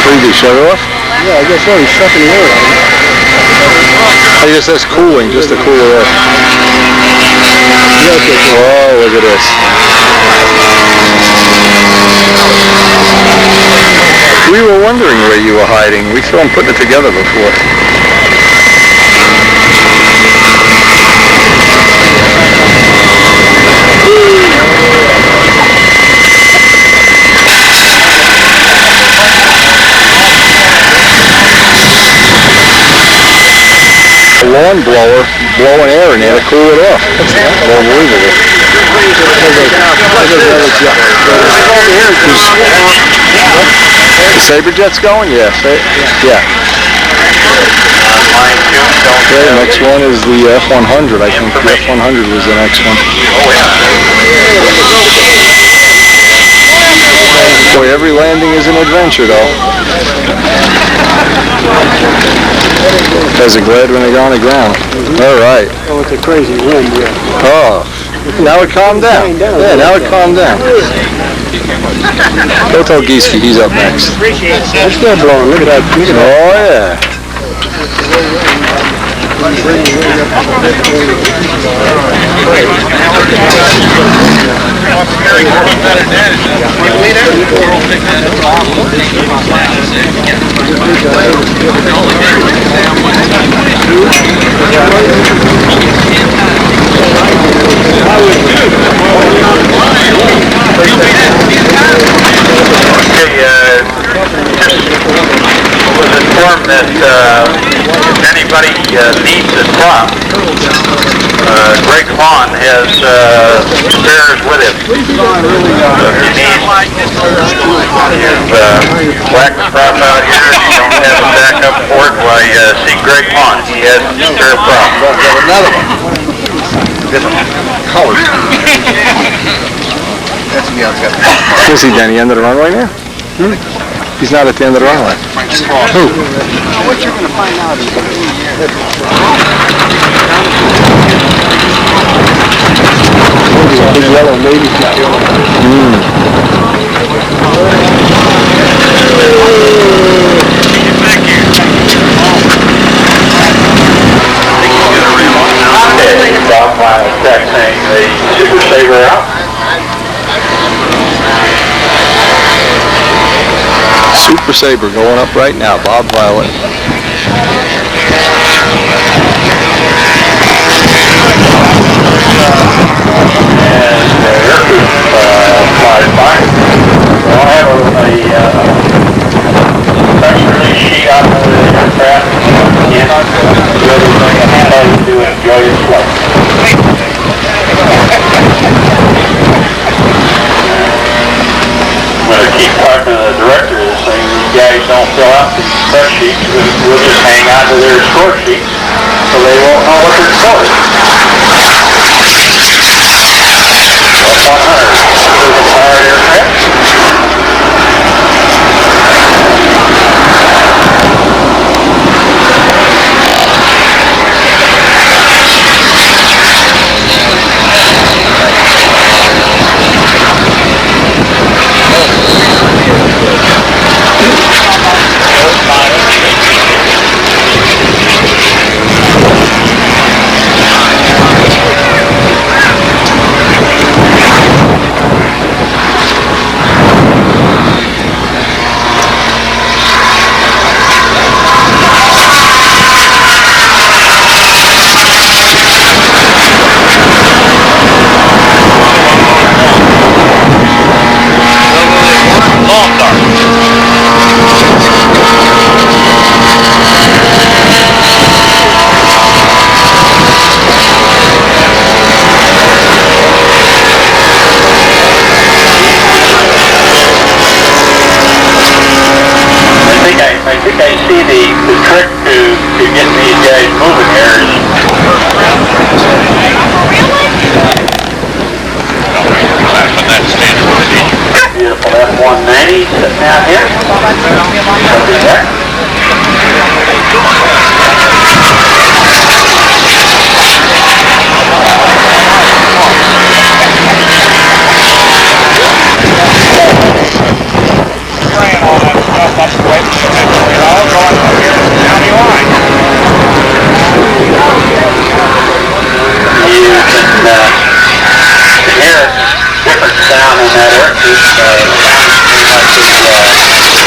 What did he shut off? Yeah, I guess so. He's sucking the air out of it. I guess that's cooling, just to cool it off. Oh, look at this. saw him putting it together before. A lawn blower blowing air in there to cool it off. Unbelievable. The Sabre jet's going? Yeah. Yeah. Okay, next one is the F-100. I think the F-100 was the next one. Boy, every landing is an adventure, though. Guys are glad when they go on the ground. All right. Oh, it's a crazy wind, yeah. Oh, now it calmed down. Yeah, now it calmed down. Go tell Giesky he's up next. It's still blowing. Look at that. Oh, yeah. Was informed that if anybody needs a prop, Greg Vaughn has spares with him. So if you need, black the prop out here, if you don't have a backup for it, why see Greg Vaughn. He has a spare prop. Another one. Colors. That's me. I've got. Is he down the end of the runway now? He's not at the end of the runway. Who? What you're going to find out is big yellow lady. Bob Violet texting the Super Sabre out. Super Sabre going up right now. Bob Violet. And the aircraft flies by. I'll have a press release sheet out of the aircraft. Again, do everything I have to enjoy your flight. I'm going to keep talking to the director of this thing. These guys don't fill out these press sheets. We'll just hang on to their score sheets so they won't know what their score is.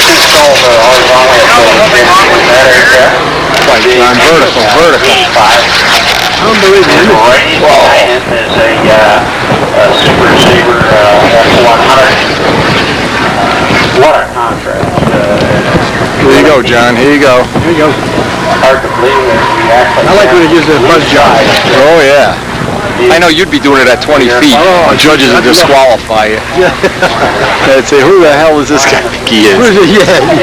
installed horizontally in that aircraft. Like vertical. Unbelievable. Right behind it is a Super Sabre F100 water contrast. Here you go, John. Here you go. Hard to believe that we actually. I like when it gives a buzz job. Oh, yeah. I know you'd be doing it at 20 feet. Oh, Judges would disqualify you. They'd say, who the hell is this guy think he is?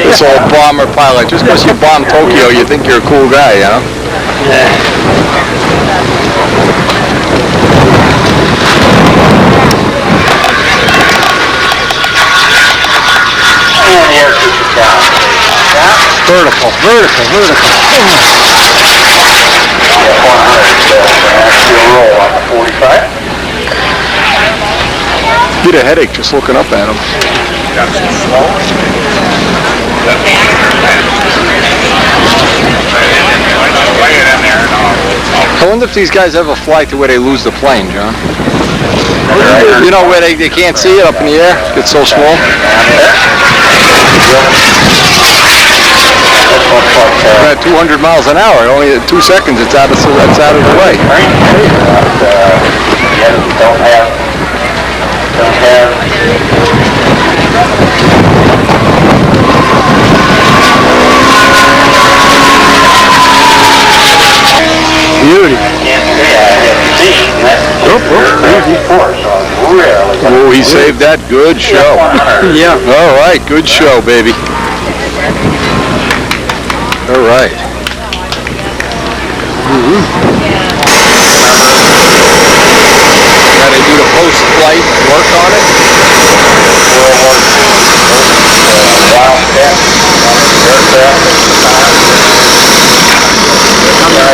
This old bomber pilot. Just because you bomb Tokyo, you think you're a cool guy, you know? And the air cruiser down. Vertical. Roll on the 45. Get a headache just looking up at him. I wonder if these guys ever fly to where they lose the plane, John. You know where they can't see it up in the air? It's so small. At 200 miles an hour, only at 2 seconds it's out of the way. Beauty. Oh, he saved that. Good show. Yeah. All right, good show, baby. All right. Got to do the post-flight work on it.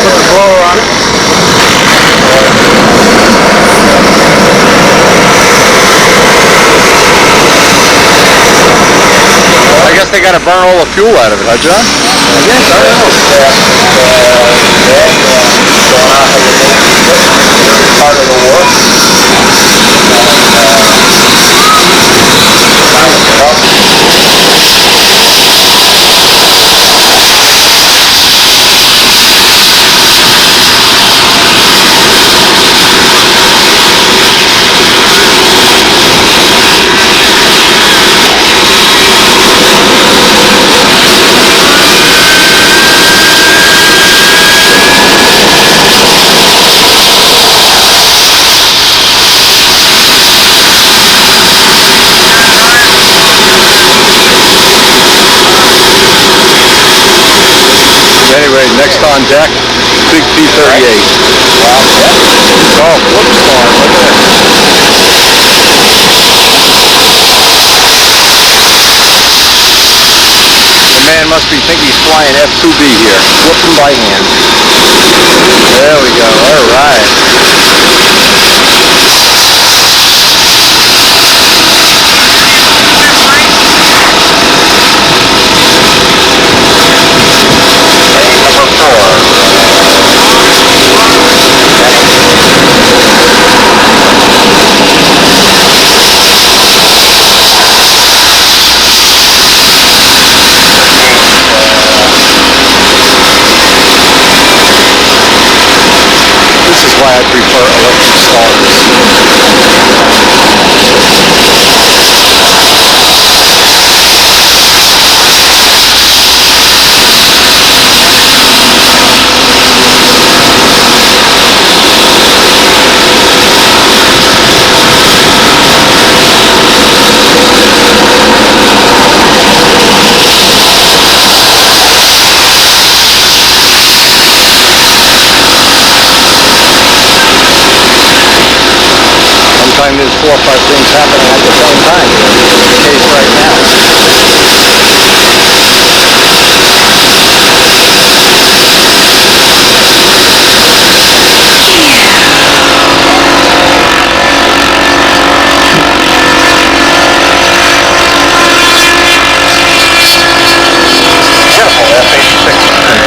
Put the blower on it. I guess they got to burn all the fuel out of it, huh, John? Yes, I don't know. Part of the war. Anyway, next on deck, big P-38. Wow. Oh, whoops, the man must be thinking he's flying F-2B here. Flip him by hand. There we go. All right. This is why I prefer electric starters. Sometimes there's 4 or 5 things happening at the same time. It's the case right now.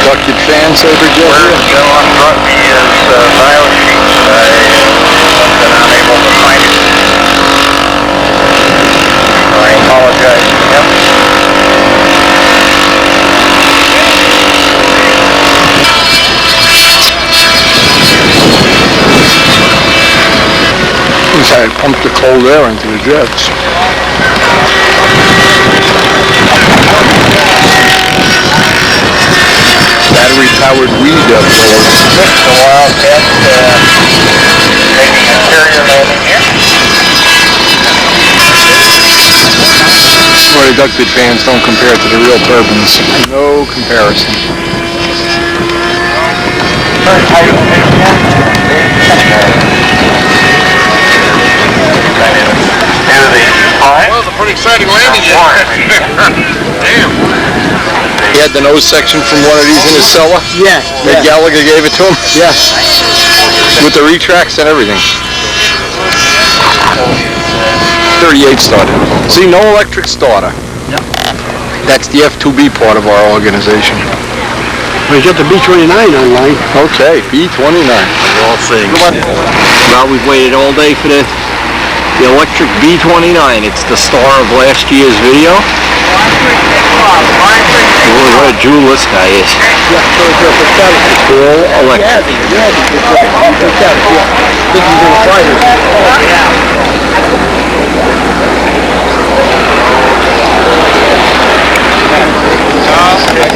Ducted fan saber jet here. Gentleman brought me his bio sheets. I've been unable to find it. So I apologize to him. pump the cold air into the jets. Battery-powered weed blowers. The Wildcat making a carrier landing here. Well, the duck bid fans don't compare to the real turbines. No comparison. Well, it's a pretty exciting landing here. Damn. He had the nose section from one of these in his cellar. Yeah. That Gallagher gave it to him. Yeah. With the retracts and everything. 38 starter. See, no electric starter. That's the F2B part of our organization. We got the B-29 online. Okay, B-29. All things. Well, we've waited all day for the electric B-29. It's the star of last year's video. Boy, what a jewel this guy is. All electric.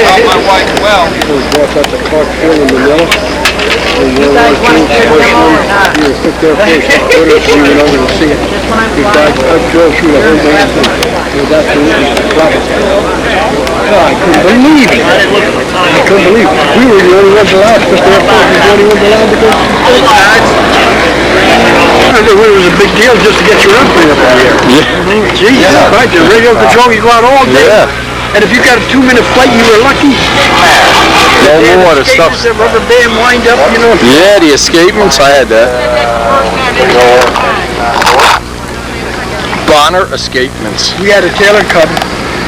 My wife well. We brought up the Clark Field in Manila. You guys want to get them or not? We were took there first footage, we went over to see it. I drove through the whole damn thing. It was absolutely flabbergasted. I couldn't believe it. I couldn't believe it. We were the only ones allowed, because the airport was the only ones allowed to go. I knew it was a big deal just to get your airplane up in the air. Yeah. Jesus Christ, the radio control, you go out all day. Yeah. And if you got a 2-minute flight, you were lucky. No more, the stuff. The rubber band wind up, you know. Yeah, the escapements, I had that. Bonner escapements. We had a Taylor Cub,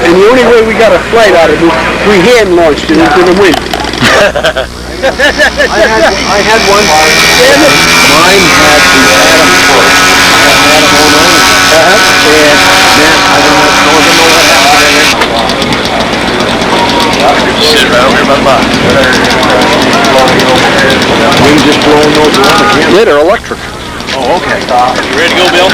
and the only way we got a flight out of it, we hand launched it into the wind. I had one. Mine had the Adam first. Sit right over here by the box. Wind just blowing those around again. Yeah, they're electric. Oh, okay. You ready to go, Bill?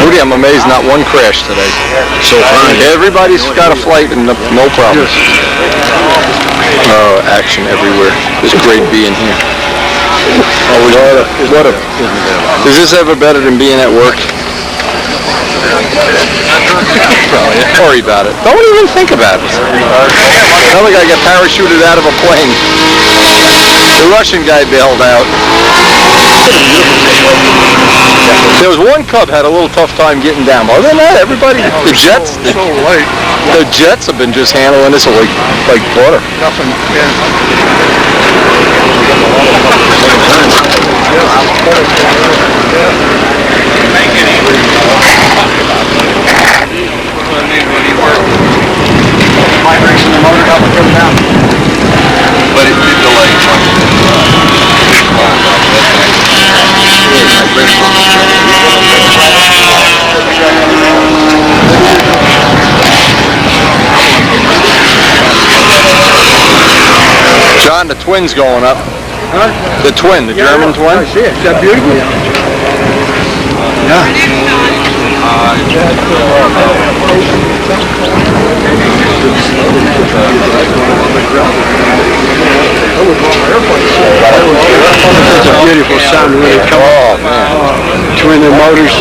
Rudy, I'm amazed not one crash today. So far, everybody's got a flight and no problems. Oh, action everywhere. It's great being here. What a, is this ever better than being at work? Worry about it. Don't even think about it. Another guy got parachuted out of a plane. The Russian guy bailed out. There was one Cub had a little tough time getting down. Other than that, everybody, the Jets, the Jets have been just handling this like butter. Vibration, the motor got to come down. But it did delay. John, the twin's going up. Huh? The twin, the German twin. I see it. Is that beautiful? Yeah. It's a beautiful sound, really. Oh, man. Twin the motors.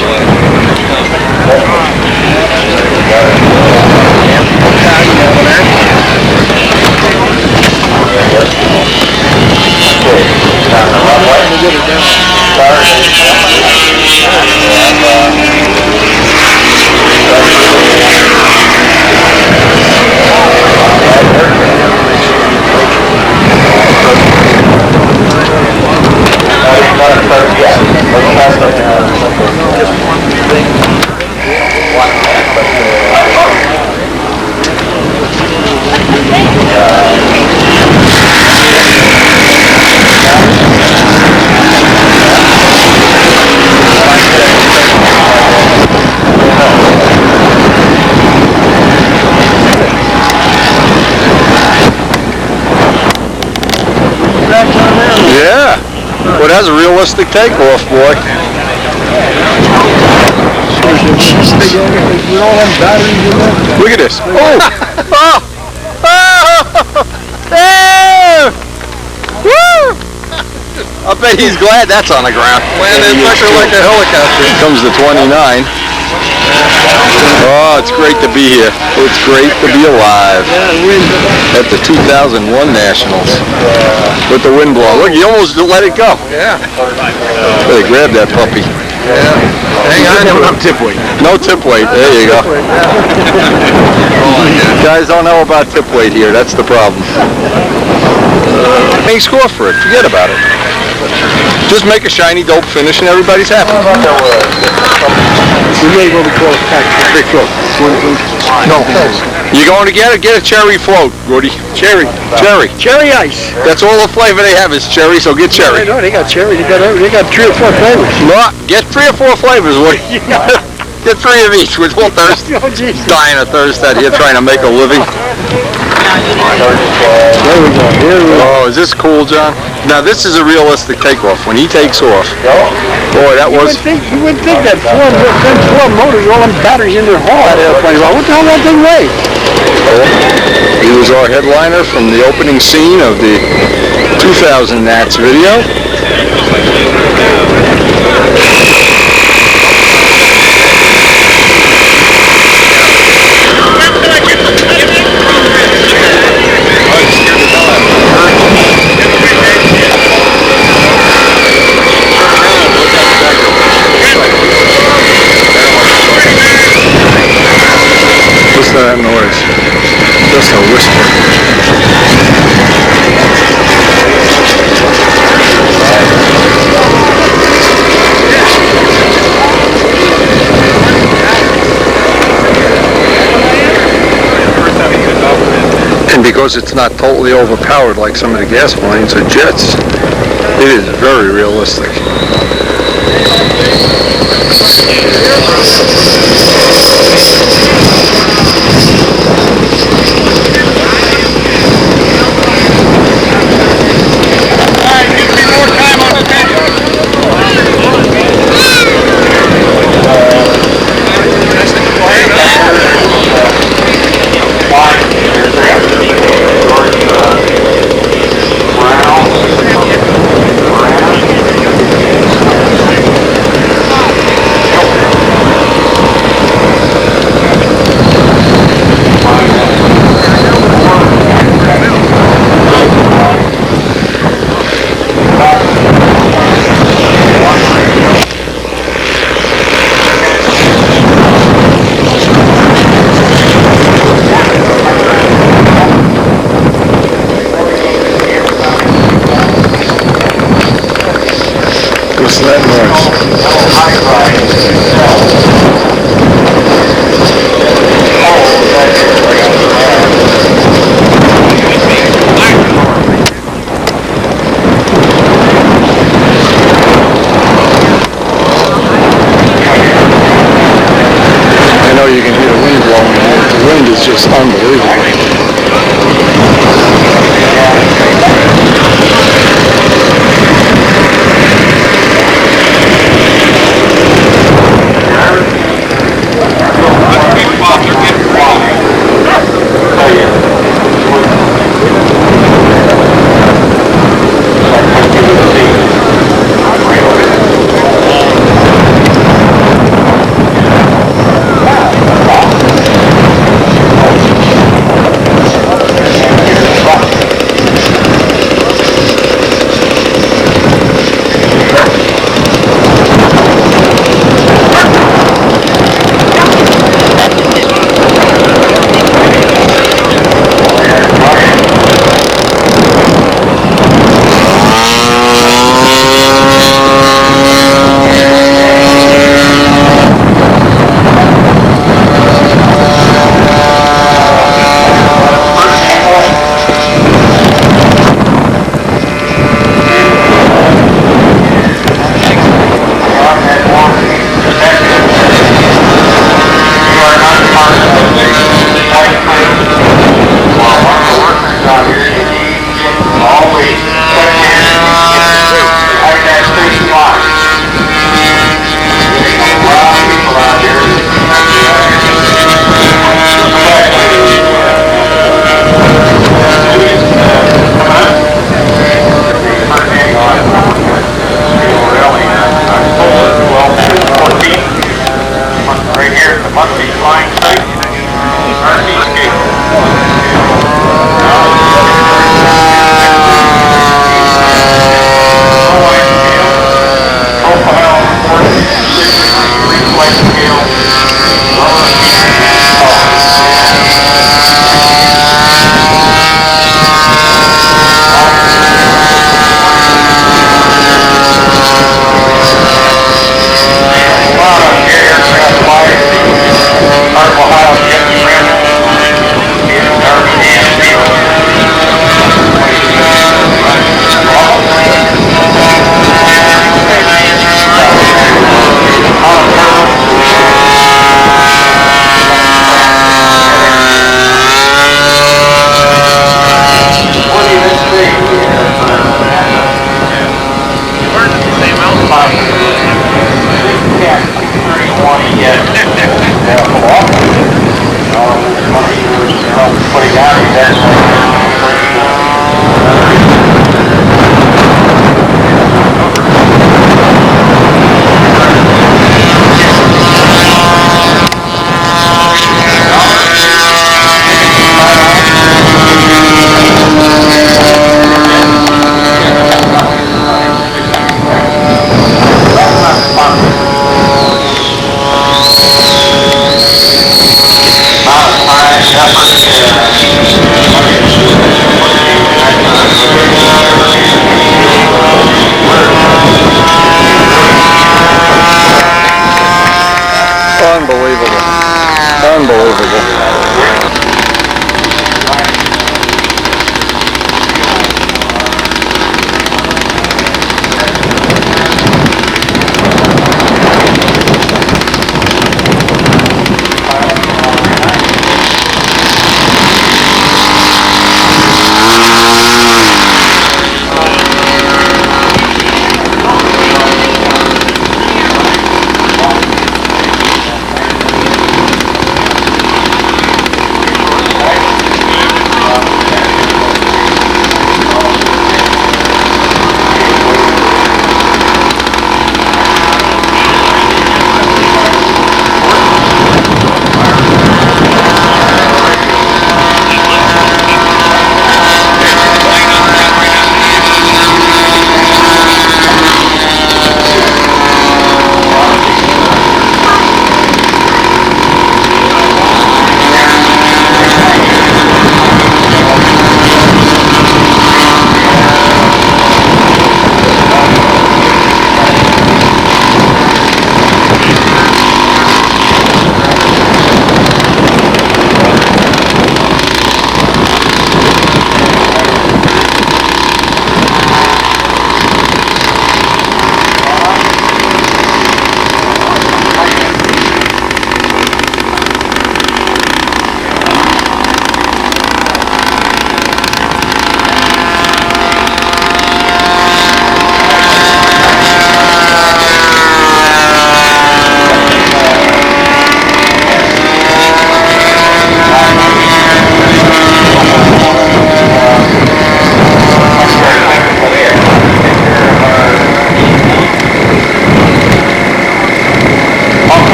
Yeah. Well, that's a realistic takeoff, boy. Look at this. Oh! Oh! Oh! Oh! Woo! I bet he's glad that's on the ground. Landed pressure like a helicopter. Here comes the 29. Oh, it's great to be here. It's great to be alive at the 2001 Nationals with the wind blowing. Look, you almost let it go. Yeah. Hey, grab that puppy. Yeah. Hang on. No tip weight. No tip weight. There you go. Guys don't know about tip weight here. That's the problem. Ain't score for it. Forget about it. Just make a shiny dope finish and everybody's happy. We made what we call a pack. Big float. No. You going to get it? Get a cherry float, Woody. Cherry. Cherry. Cherry ice. That's all the flavor they have is cherry, so get cherry. No, they got cherry. They got 3 or 4 flavors. No, get 3 or 4 flavors, Woody. Get 3 of each. We're all dying of thirst out here trying to make a living. There we go. Here we go. Oh, is this cool, John? Now this is a realistic takeoff. When he takes off, boy, that was. You wouldn't think that 4 motors, all them batteries in their hull out of airplane. What the hell that thing weigh? He was our headliner from the opening scene of the 2000 NATS video. Listen to that noise. Just a whisper. And because it's not totally overpowered like some of the gas planes or jets, it is very realistic. What's that noise? I know you can hear the wind blowing. The wind is just unbelievable.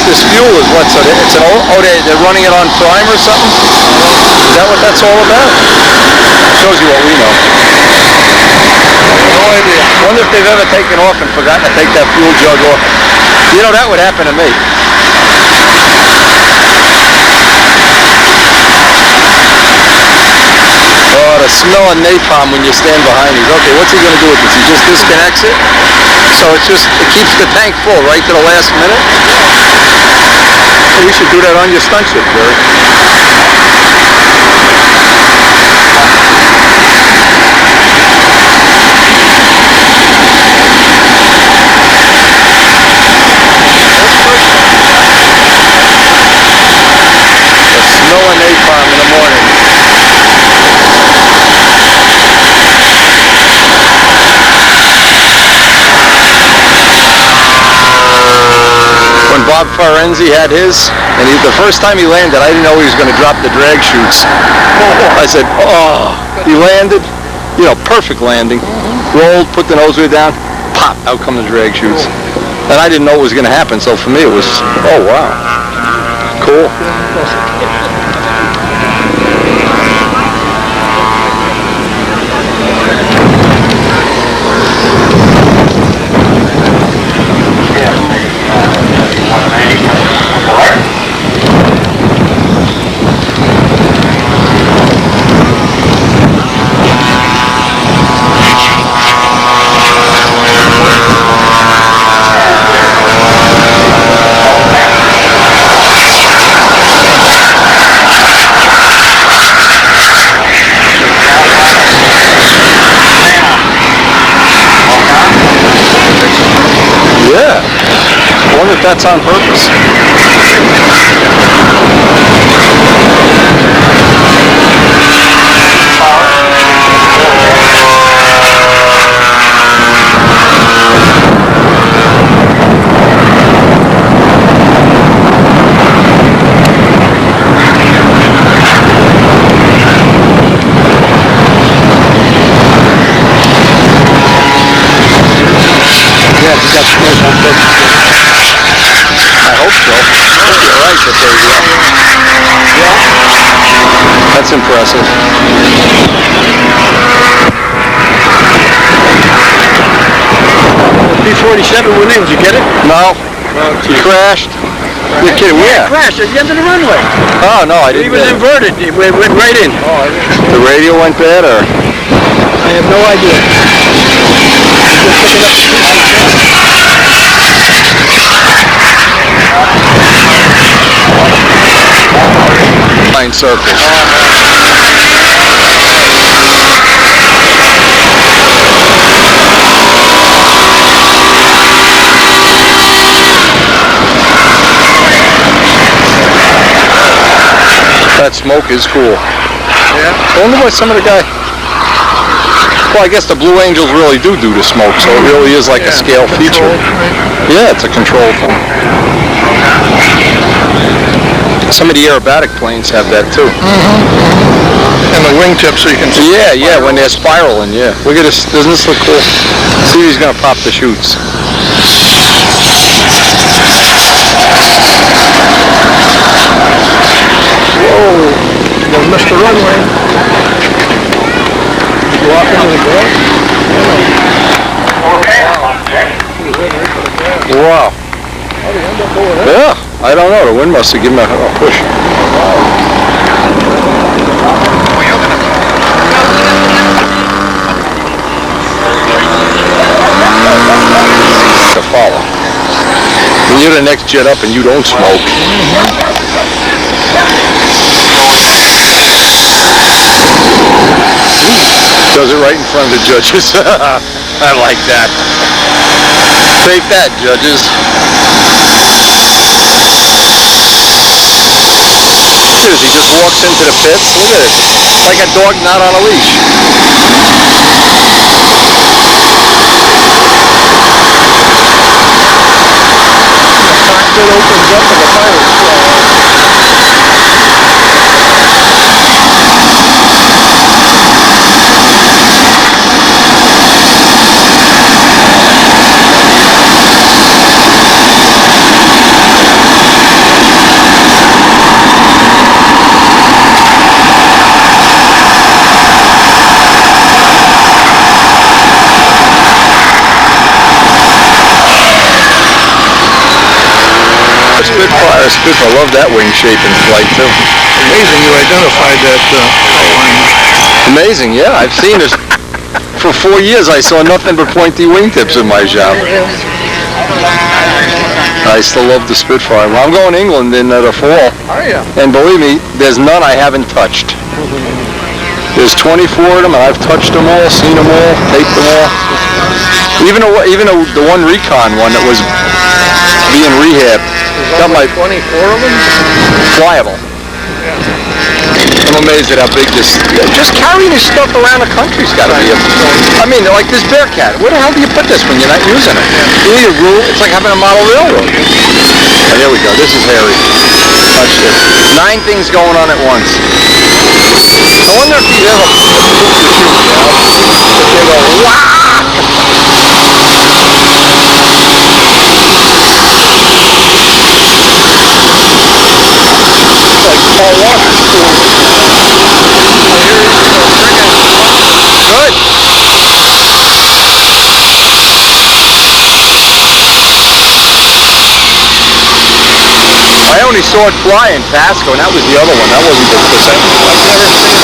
this fuel is what? So it's an old, they're running it on prime or something? Is that what that's all about? Shows you what we know. No idea. Wonder if they've ever taken off and forgotten to take that fuel jug off. You know, that would happen to me. Oh, the smell of napalm when you stand behind these. Okay, what's he going to do with this? He just disconnects it? So it keeps the tank full right to the last minute? Well, you should do that on your stunt ship, Jerry. The smell of napalm in the morning. When Bob Farenzi had his, and the first time he landed, I didn't know he was going to drop the drag chutes. I said, oh, he landed, you know, perfect landing, rolled, put the nose wheel down, pop, out come the drag chutes. And I didn't know it was going to happen, so for me it was, oh wow, cool. Yeah. I wonder if that's on purpose. I hope so. You're right that they will. That's impressive. B-47 went in. Did you get it? No. He crashed. You're kidding? Yeah. It crashed at the end of the runway. Oh, no, I didn't. It was inverted. It went right in. The radio went bad, or? I have no idea. Line circles. That smoke is cool. Yeah. I wonder what some of the guy. Well, I guess the Blue Angels really do the smoke, so it really is like a scale feature. Yeah, it's a control thing. Some of the aerobatic planes have that too. And the wingtip, so you can see. Yeah, yeah, when they're spiraling, yeah. Look at this. Doesn't this look cool? See, he's going to pop the chutes. Whoa, you missed the runway. Did you walk into the door? Wow. Yeah, I don't know. The wind must have given a push. To follow. When you're the next jet up and you don't smoke. Does it right in front of the judges. I like that. Take that, judges. He just walks into the pits. Look at it. Like a dog not on a leash. The cockpit opens up and the pilots Spitfire. I love that wing shape in flight too. Amazing you identified that outline. Amazing, yeah. I've seen this. For 4 years I saw nothing but pointy wingtips in my shop. I still love the Spitfire. Well, I'm going to England in the fall. Are you? And believe me, there's none I haven't touched. There's 24 of them, and I've touched them all, seen them all, taped them all. Even the one Recon one that was being rehabbed. Got my 24 of them? flyable. I'm amazed at how big this. Just carrying this stuff around the country's got to be. I mean, like this Bearcat. Where the hell do you put this when you're not using it? You need a rule. It's like having a model railroad. Oh, here we go. This is hairy. Watch this. 9 things going on at once. I wonder if you ever poop your shoes, you know? If they go, wow! It's like Paul Walker's school. Good. I only saw it fly in Pasco, and that was the other one. That wasn't the same. I've never seen it.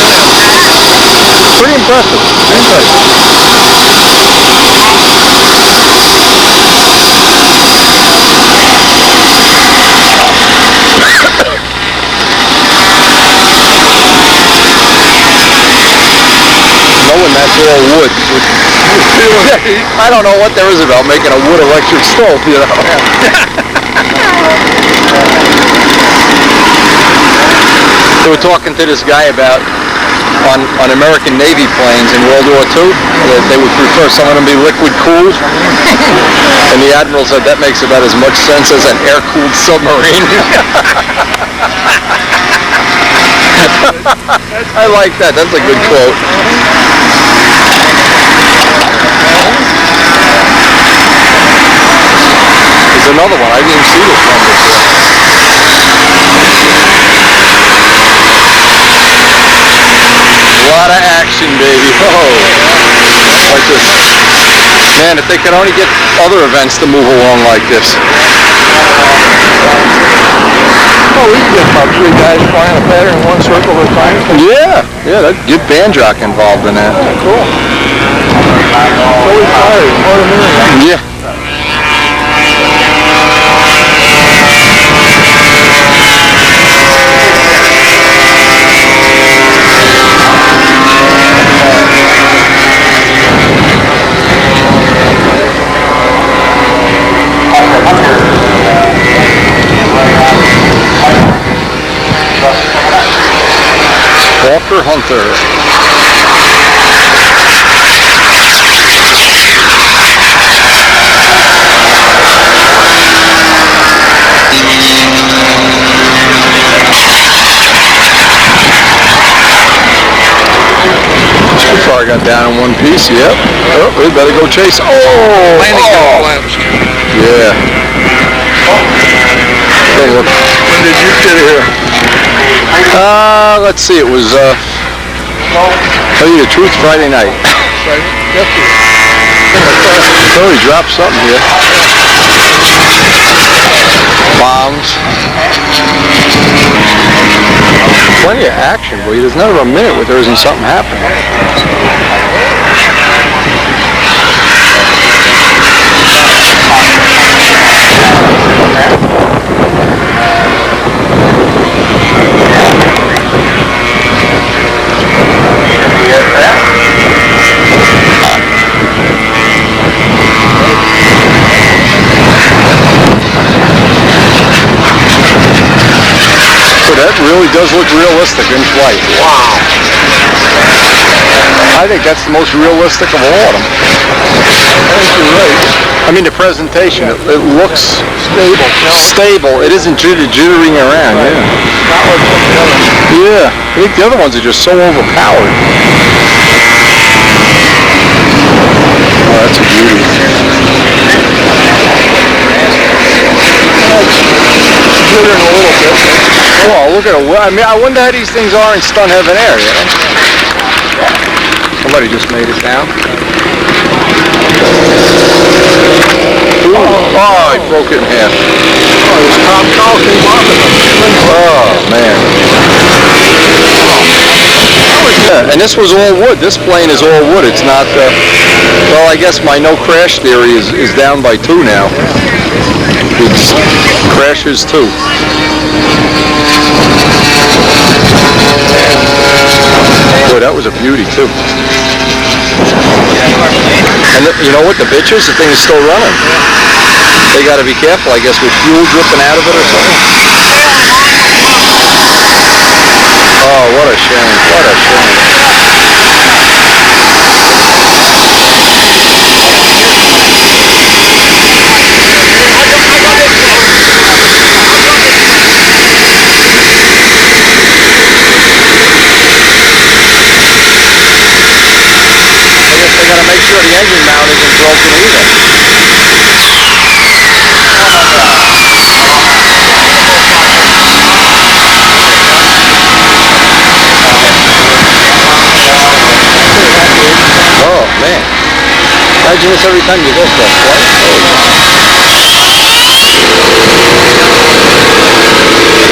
Pretty impressive. Pretty impressive. Knowing that's all wood. I don't know what there is about making a wood electric stove, you know. They were talking to this guy about on American Navy planes in World War II that they would prefer some of them be liquid cooled, and the admiral said that makes about as much sense as an air cooled submarine. I like that. That's a good quote. There's another one. I didn't even see this one before. A lot of action, baby. Oh, like this. Man, if they could only get other events to move along like this. Oh, we can get about 3 guys flying a pattern in one circle at a time. Yeah, that'd get Bandrock involved in that. Yeah, cool. Fully fired, more than million. Yeah. Walker Hunter. Spitfire got down in one piece, yep. Oh, we better go chase. Oh! Yeah. Hey, look. When did you get here? Let's see, it was, tell you the truth, Friday night. Oh, he dropped something here. Bombs. Plenty of action, but there's never a minute where there isn't something happening. That really does look realistic in flight. Wow. I think that's the most realistic of all of them. I think you're right. I mean, the presentation, it looks stable. Stable. It isn't jittering around. Right. Yeah. Not like some of the others. Yeah. I think the other ones are just so overpowered. Oh, that's a beauty. Jittering a little bit. Oh, look at it. I mean, I wonder how these things are in stun heaven air, you know? Somebody just made it down. Oh, he broke it in half. Oh, his top cow came off of him. Oh, man. Yeah, and this was all wood. This plane is all wood. It's not, well, I guess my no crash theory is down by 2 now. It crashes 2. Boy, that was a beauty, too. And you know what, the bitches, the thing is still running. They got to be careful, I guess, with fuel dripping out of it or something. Oh, what a shame, what a shame. Make sure the engine mount isn't broken either. Oh man. Imagine this every time you go for a flight.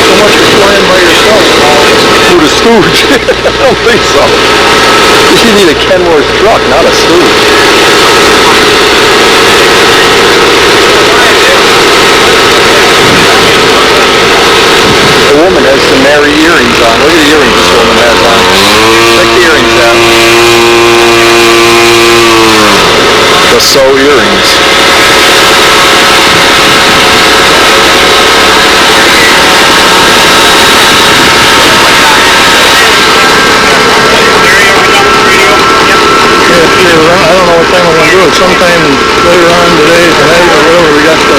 So much for flying by yourself. With a stooge? I don't think so. You need a Kenworth truck, not a stooge. The woman has some merry earrings on. Look at the earrings this woman has on. Check the earrings out. The So earrings. I don't know what time we're going to do it. Sometime later on today, tonight, or whatever, we got 4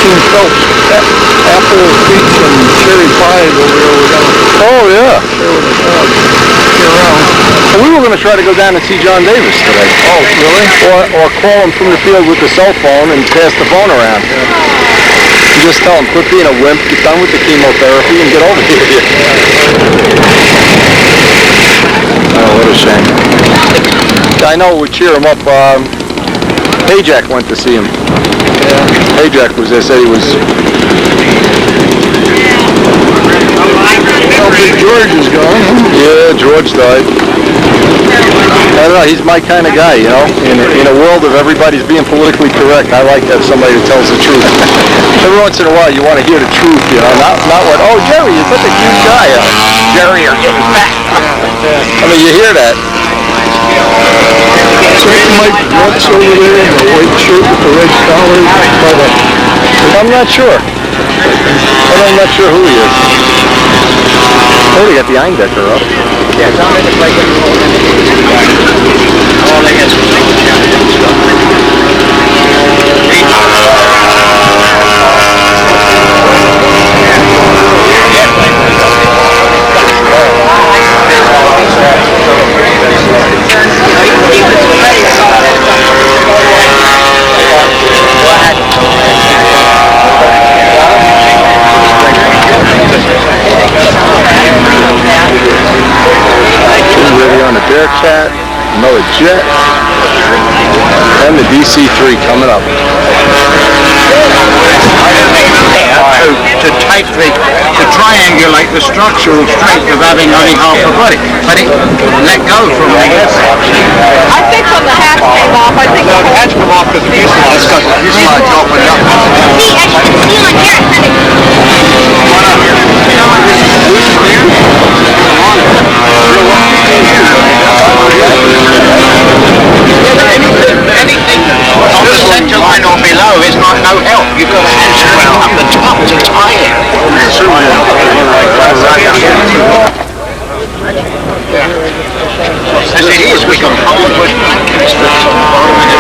King Phelps apple, peach, and cherry pies over there. We're going to Oh, yeah. share with the crowd. Get around. Well, we were going to try to go down and see John Davis today. Oh, really? Or call him from the field with the cell phone and pass the phone around. And just tell him, quit being a wimp, get done with the chemotherapy, and get over here. Oh, what a shame. I know it would cheer him up. Pajak went to see him. Yeah. Pajak was there, said he was... Well, Big George is gone. Yeah, George died. I don't know, he's my kind of guy, you know. In a world of everybody's being politically correct, I like to have somebody who tells the truth. Every once in a while, you want to hear the truth, you know, not what, oh, Jerry, you're such a cute guy. Jerry, you're getting fat. I mean, you hear that. So Mike Brooks over there in the white shirt with the red collar. I'm not sure. I'm not sure who he is. Oh, they got the Eindecker up. Yeah, it's on in the plate. Oh, they got ready on the Bearcat, another jet, and the DC-3 coming up. To triangulate the structural strength of having only half a body, but it let go from all this. I think when the hatch came off, I think the hatch came off because the fuselage got the fuselage opened up. See, I can feel it here. Anything on the center line or below is not no help. You've got to answer it up the top to tie it. As it is, we can hold with blankets that's on the bottom of the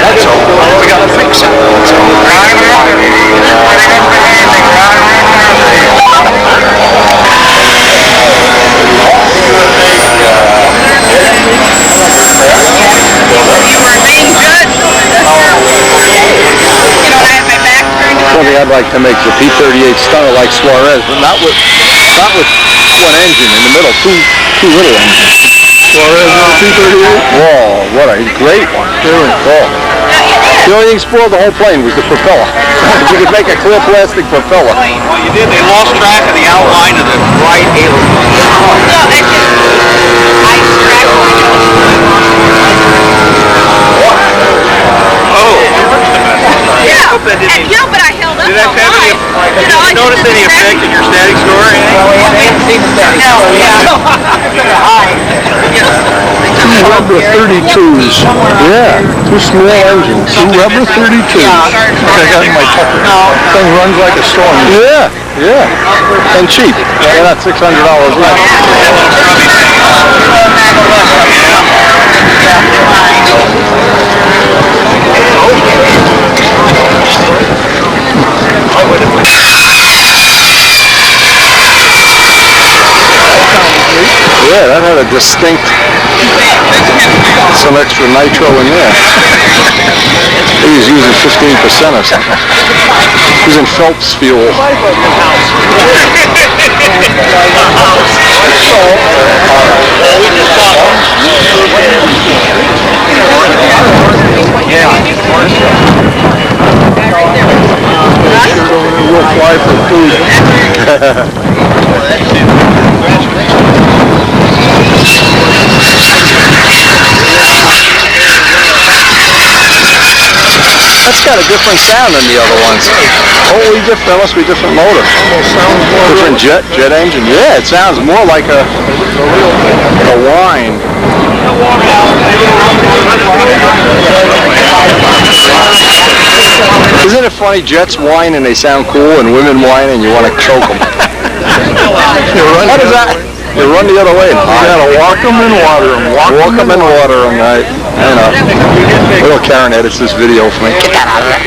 that's all. We got to fix it. Something I'd like to make the P-38 stunner like Suarez, but not with one engine in the middle, two little engines. Suarez 238? Whoa, what a great one. Really? Oh. The only thing spoiled the whole plane was the propeller. You could make a clear plastic propeller. Well, you did. They lost track of the outline of the right aileron. No, it's just, I scratched yeah, and, you know, but I held up Did that have any, you know, did you notice any effect in your static score or anything? No, yeah. Two Rubber 32s. Yeah, two small engines. Two Rubber 32s. I got in my tucker. Thing runs like a storm. Yeah, yeah. And cheap. They're not $600 less. Yeah, that had a distinct, some extra nitro in there. He was using 15% or something. Using Phelps fuel. We'll fly for food. That's got a different sound than the other ones. Totally different. That must be a different motor. Different jet engine. Yeah, it sounds more like a whine. Isn't it funny? Jets whine and they sound cool, and women whine and you want to choke them. How does that? You run the other way. You gotta walk them and water them. Walk them and water them, right? I know. Little Karen edits this video for me. Get that out of there.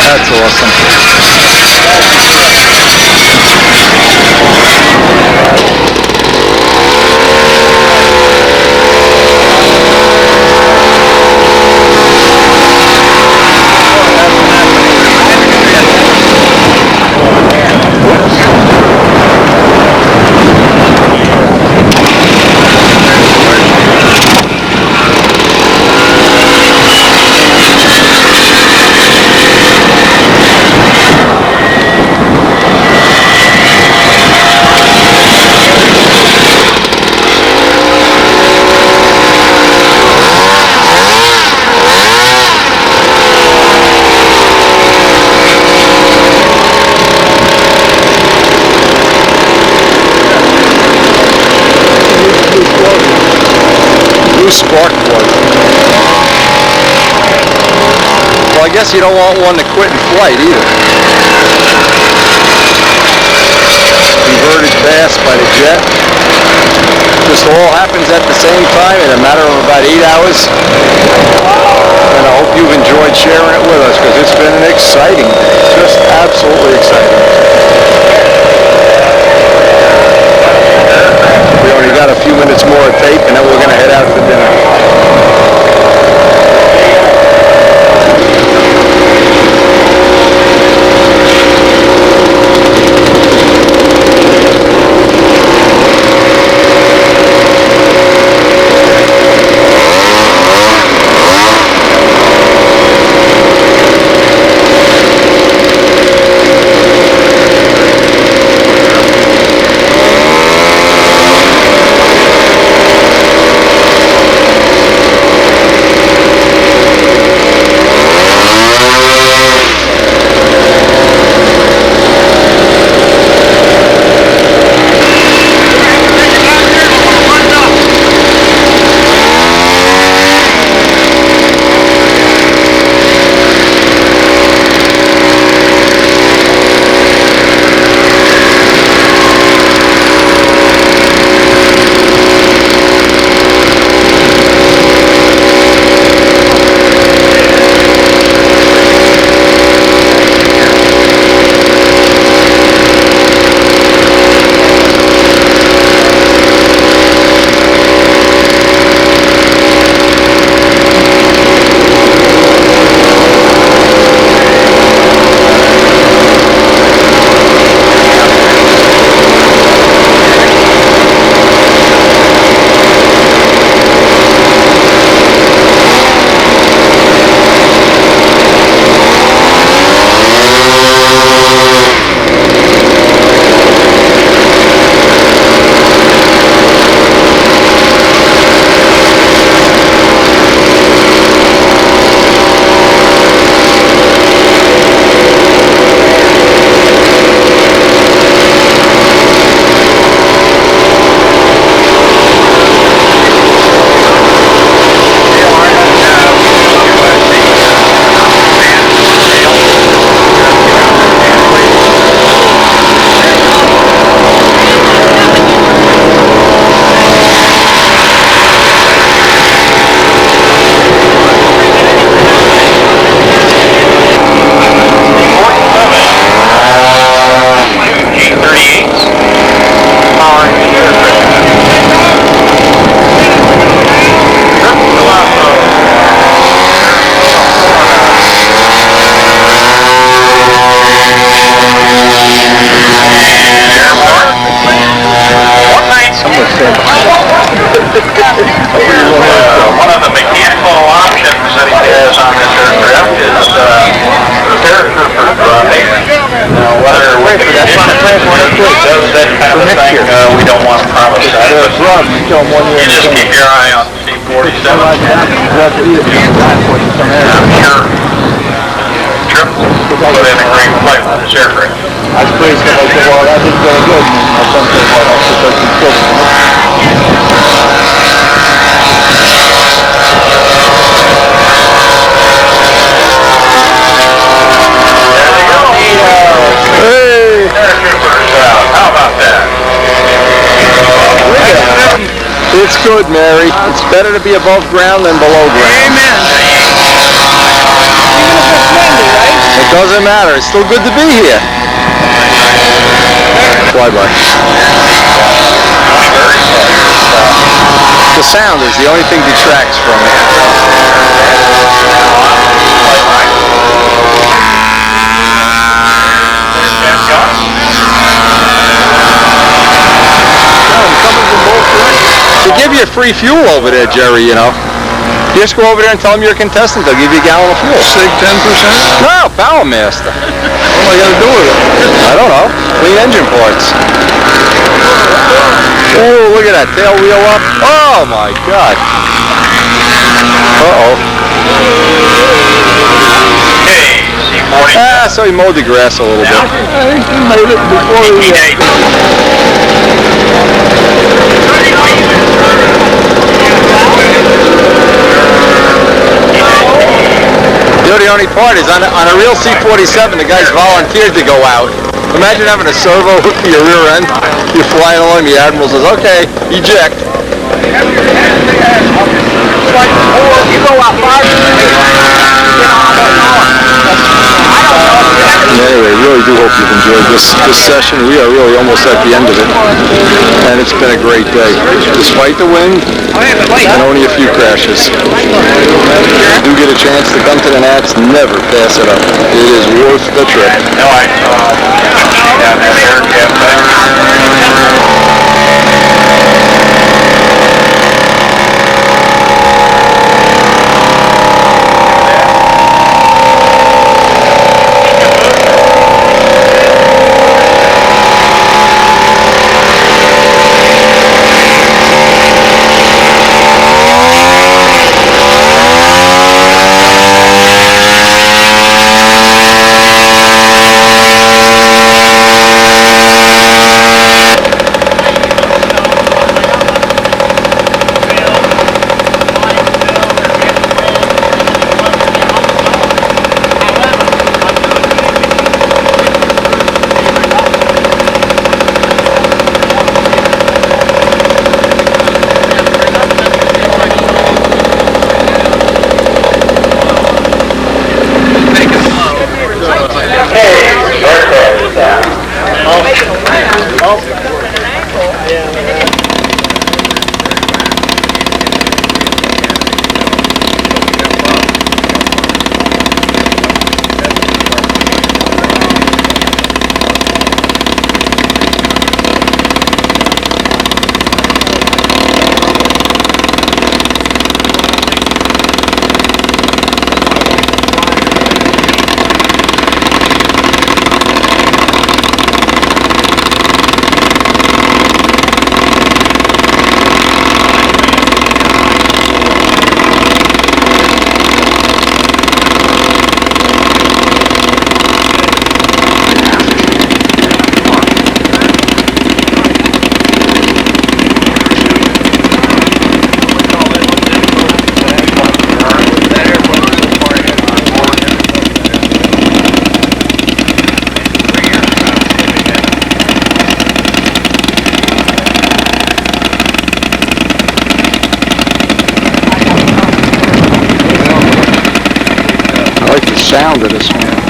That's awesome. Spark plug. Well, I guess you don't want one to quit in flight either. Inverted pass by the jet. This all happens at the same time in a matter of about 8 hours. And I hope you've enjoyed sharing it with us, because it's been an exciting day. Just absolutely exciting. We only got a few minutes more of tape, and then we're going to head out to dinner. kill them 1 year. You just keep your eye on C-47. I'm sure Triple put in a great fight with this aircraft. I was praised him. I said, well, that didn't go good. And my son said, well, that's because he killed him. Hey! Paratroopers out. How about that? It's good, Mary. It's better to be above ground than below ground. Amen. It doesn't matter. It's still good to be here. Flyby. The sound is the only thing detracts from it. They give you free fuel over there, Jerry, you know. You just go over there and tell them you're a contestant, they'll give you a gallon of fuel. Save 10%? No, Power Master. What am I going to do with it? I don't know. Clean engine parts. Oh, look at that tail wheel up. Oh my God. Uh-oh. Hey, C-40. Ah, so he mowed the grass a little bit. I think he made it before he... You know, the only part is on a real C-47, the guys volunteered to go out. Imagine having a servo hooked to your rear end. You're flying along, the Admiral says, okay, eject. Anyway, really do hope you've enjoyed this session. We are really almost at the end of it. And it's been a great day. Despite the wind and only a few crashes. If you do get a chance to come to the NATS, never pass it up. It is worth the trip. No, I saw down there, Air Cafe. Sound of this, man.